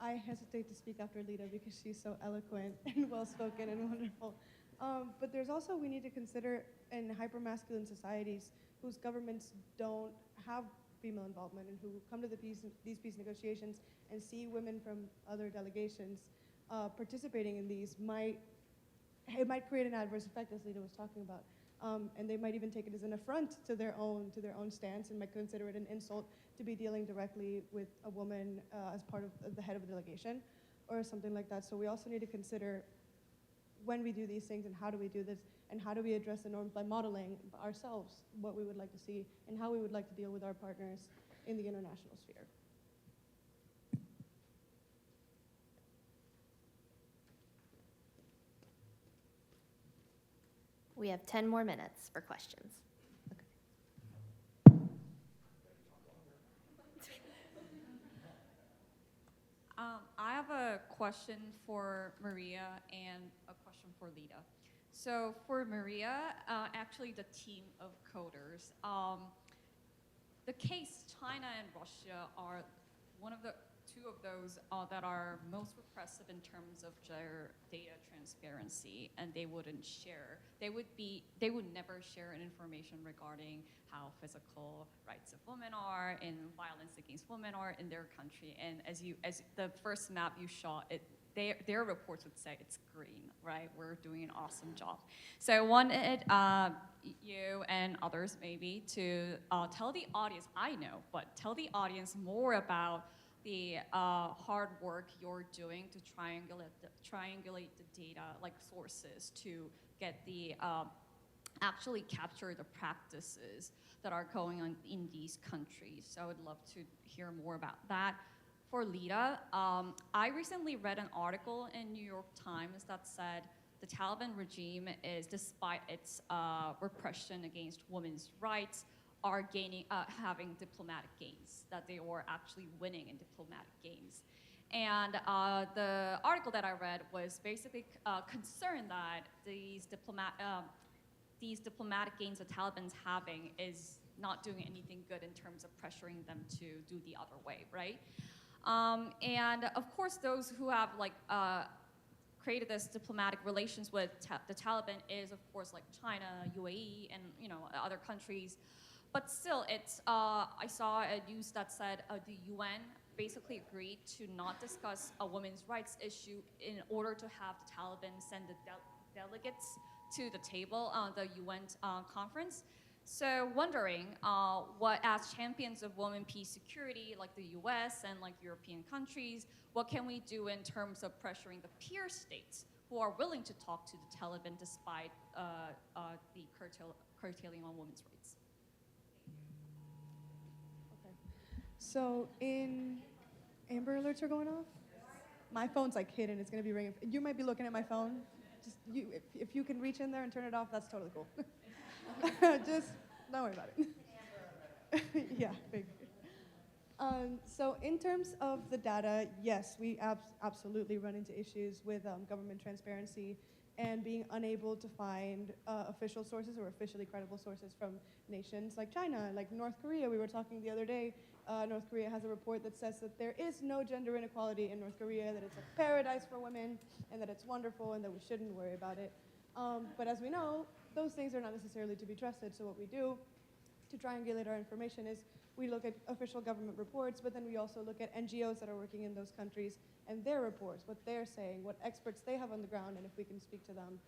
I hesitate to speak after Lita because she's so eloquent and well-spoken and wonderful. But there's also, we need to consider in hyper-masculine societies whose governments don't have female involvement and who come to these peace negotiations and see women from other delegations participating in these it might create an adverse effect, as Lita was talking about. And they might even take it as an affront to their own stance, and might consider it an insult to be dealing directly with a woman as part of the head of a delegation or something like that. So we also need to consider when we do these things and how do we do this and how do we address the norms by modeling ourselves what we would like to see and how we would like to deal with our partners in the international sphere. We have 10 more minutes for questions. I have a question for Maria and a question for Lita. So for Maria, actually the team of coders, the case China and Russia are two of those that are most repressive in terms of their data transparency, and they wouldn't share. They would never share an information regarding how physical rights of women are and violence against women are in their country. And as the first map you shot, their reports would say it's green, right? We're doing an awesome job. So I wanted you and others maybe to tell the audience, I know, but tell the audience more about the hard work you're doing to triangulate the data, like sources, to get the actually capture the practices that are going on in these countries. So I would love to hear more about that. For Lita, I recently read an article in New York Times that said the Taliban regime is, despite its repression against women's rights, are having diplomatic gains, that they were actually winning in diplomatic gains. And the article that I read was basically concerned that these diplomatic gains the Taliban's having is not doing anything good in terms of pressuring them to do the other way, right? And of course, those who have created this diplomatic relations with the Taliban is, of course, like China, UAE, and other countries. But still, it's I saw a news that said the UN basically agreed to not discuss a women's rights issue in order to have the Taliban send the delegates to the table, the UN conference. So wondering what, as champions of women, peace, security, like the US and like European countries, what can we do in terms of pressuring the peer states who are willing to talk to the Taliban despite the curtailing on women's rights? So Amber Alerts are going off? My phone's like hidden, it's gonna be ringing. You might be looking at my phone. Just if you can reach in there and turn it off, that's totally cool. Just don't worry about it. Yeah, big. So in terms of the data, yes, we absolutely run into issues with government transparency and being unable to find official sources or officially credible sources from nations like China, like North Korea. We were talking the other day, North Korea has a report that says that there is no gender inequality in North Korea, that it's a paradise for women, and that it's wonderful, and that we shouldn't worry about it. But as we know, those things are not necessarily to be trusted, so what we do to triangulate our information is we look at official government reports, but then we also look at NGOs that are working in those countries and their reports, what they're saying, what experts they have on the ground, and if we can speak to them.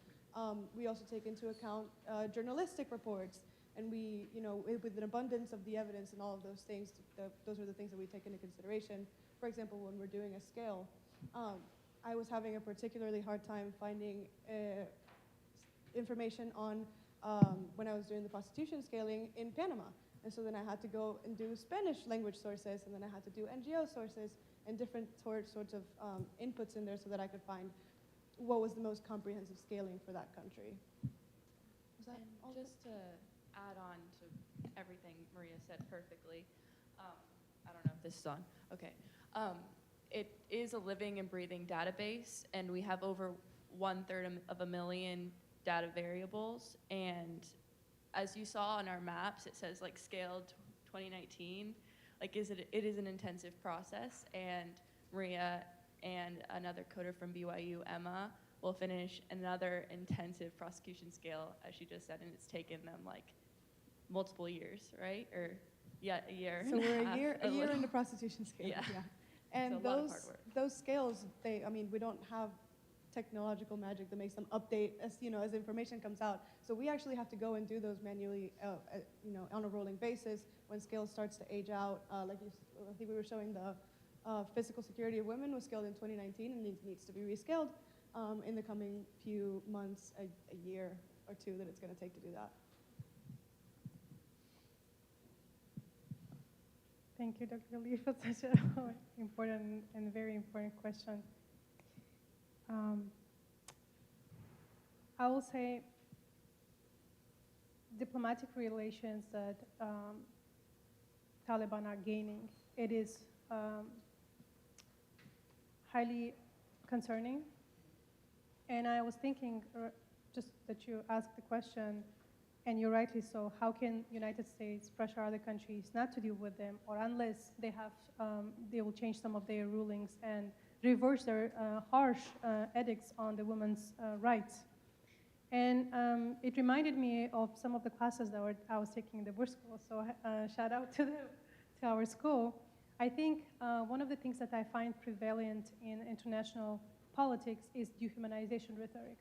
We also take into account journalistic reports, and we, with an abundance of the evidence and all of those things, those are the things that we take into consideration. For example, when we're doing a scale, I was having a particularly hard time finding information on when I was doing the prostitution scaling in Panama. And so then I had to go and do Spanish language sources, and then I had to do NGO sources and different sorts of inputs in there so that I could find what was the most comprehensive scaling for that country. Was that all? Just to add on to everything Maria said perfectly, I don't know if this is on. Okay. It is a living and breathing database, and we have over 1/3 of a million data variables. And as you saw on our maps, it says like scaled 2019. Like, it is an intensive process, and Maria and another coder from BYU, Emma, will finish another intensive prosecution scale, as she just said, and it's taken them like multiple years, right? Or a year. So we're half, a year into prostitution scale. Yeah. And So a lot of hard work. those scales, we don't have technological magic that makes them update as information comes out. So we actually have to go and do those manually, on a rolling basis when scale starts to age out. I think we were showing the physical security of women was scaled in 2019 and needs to be rescaled in the coming few months, a year or two that it's going to take to do that. Thank you, Dr. Lee, for such an important and very important question. I will say diplomatic relations that Taliban are gaining, it is highly concerning. And I was thinking, just that you asked the question, and you're rightly so, how can United States pressure other countries not to deal with them, or unless they will change some of their rulings and reverse their harsh edicts on the women's rights. And it reminded me of some of the classes that I was taking in the Bush School, so shout out to our school. I think one of the things that I find prevalent in international politics is dehumanization rhetoric.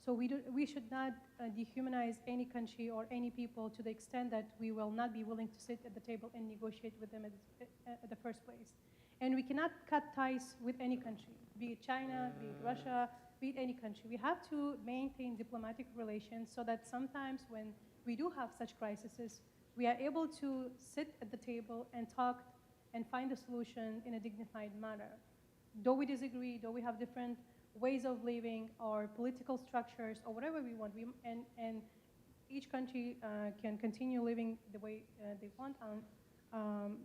So we should not dehumanize any country or any people to the extent that we will not be willing to sit at the table and negotiate with them at the first place. And we cannot cut ties with any country, be it China, be it Russia, be it any country. We have to maintain diplomatic relations so that sometimes when we do have such crises, we are able to sit at the table and talk and find a solution in a dignified manner. Though we disagree, though we have different ways of living or political structures or whatever we want, and each country can continue living the way they want,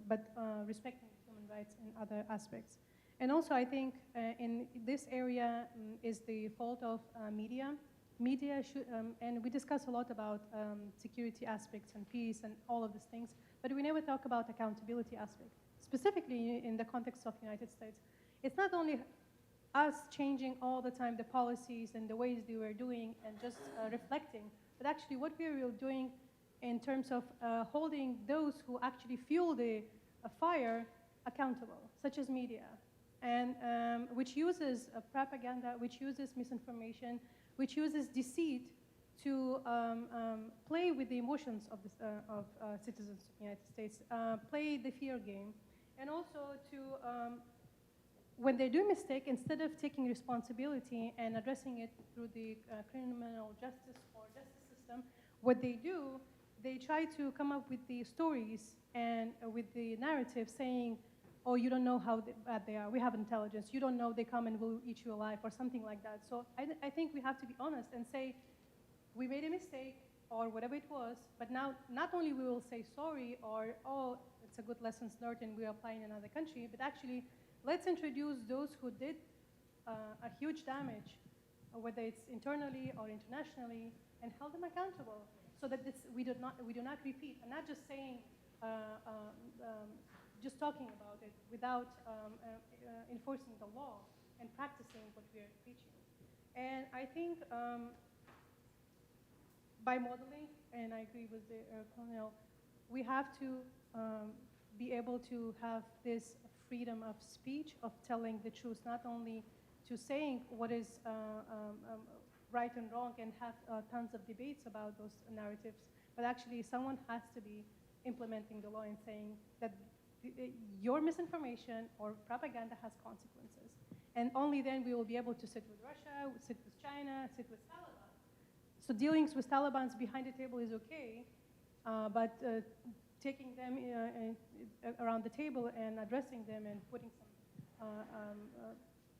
but respecting human rights in other aspects. And also, I think in this area is the fault of media. Media should, and we discuss a lot about security aspects and peace and all of these things, but we never talk about accountability aspect. Specifically in the context of the United States, it's not only us changing all the time the policies and the ways they were doing and just reflecting, but actually what we are doing in terms of holding those who actually fuel the fire accountable, such as media, and which uses propaganda, which uses misinformation, which uses deceit to play with the emotions of citizens of the United States, play the fear game, and also to, when they do a mistake, instead of taking responsibility and addressing it through the criminal justice or justice system, what they do, they try to come up with the stories and with the narrative saying, oh, you don't know how bad they are. We have intelligence. You don't know they come and will eat you alive or something like that. So I think we have to be honest and say, we made a mistake or whatever it was, but now not only we will say sorry or, oh, it's a good lessons learned and we are applying in another country, but actually let's introduce those who did a huge damage, whether it's internally or internationally, and hold them accountable so that we do not repeat, and not just saying, just talking about it without enforcing the law and practicing what we are preaching. And I think by modeling, and I agree with the Colonel, we have to be able to have this freedom of speech, of telling the truth, not only to saying what is right and wrong and have tons of debates about those narratives, but actually someone has to be implementing the law and saying that your misinformation or propaganda has consequences. And only then we will be able to sit with Russia, sit with China, sit with Taliban. So dealings with Taliban behind the table is okay, but taking them around the table and addressing them and putting some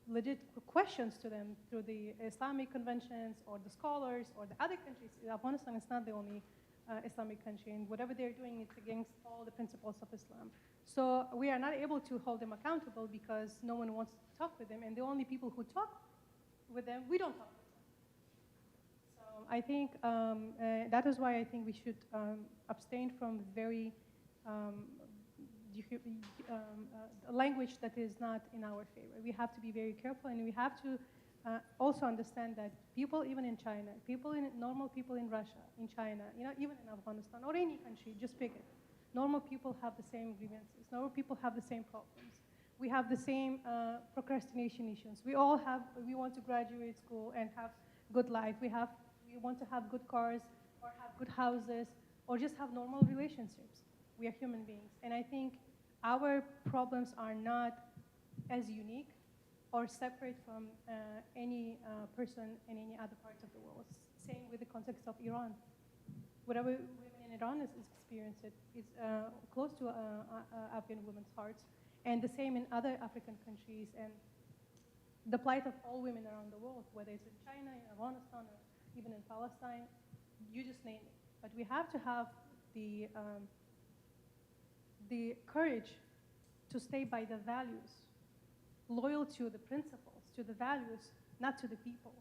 legit questions to them through the Islamic conventions or the scholars or the other countries. Afghanistan is not the only Islamic country, and whatever they're doing, it's against all the principles of Islam. So we are not able to hold them accountable because no one wants to talk with them, and the only people who talk with them, we don't talk with them. So I think that is why I think we should abstain from very language that is not in our favor. We have to be very careful, and we have to also understand that people even in China, normal people in Russia, in China, even in Afghanistan or any country, just pick it. Normal people have the same grievances. Normal people have the same problems. We have the same procrastination issues. We want to graduate school and have good life. We want to have good cars or have good houses or just have normal relationships. We are human beings. And I think our problems are not as unique or separate from any person in any other part of the world. Same with the context of Iran. Whatever women in Iran is experiencing, it's close to Afghan women's hearts, and the same in other African countries, and the plight of all women around the world, whether it's in China, in Afghanistan, or even in Palestine, you just name it. But we have to have the courage to stay by the values, loyal to the principles, to the values, not to the people.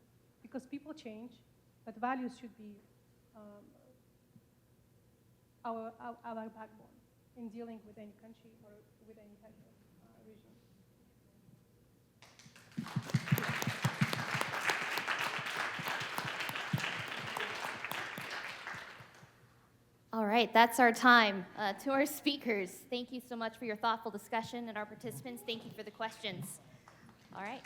Because people change, but values should be our backbone in dealing with any country or with any type of regime. All right, that's our time. To our speakers, thank you so much for your thoughtful discussion, and our participants, thank you for the questions. All right.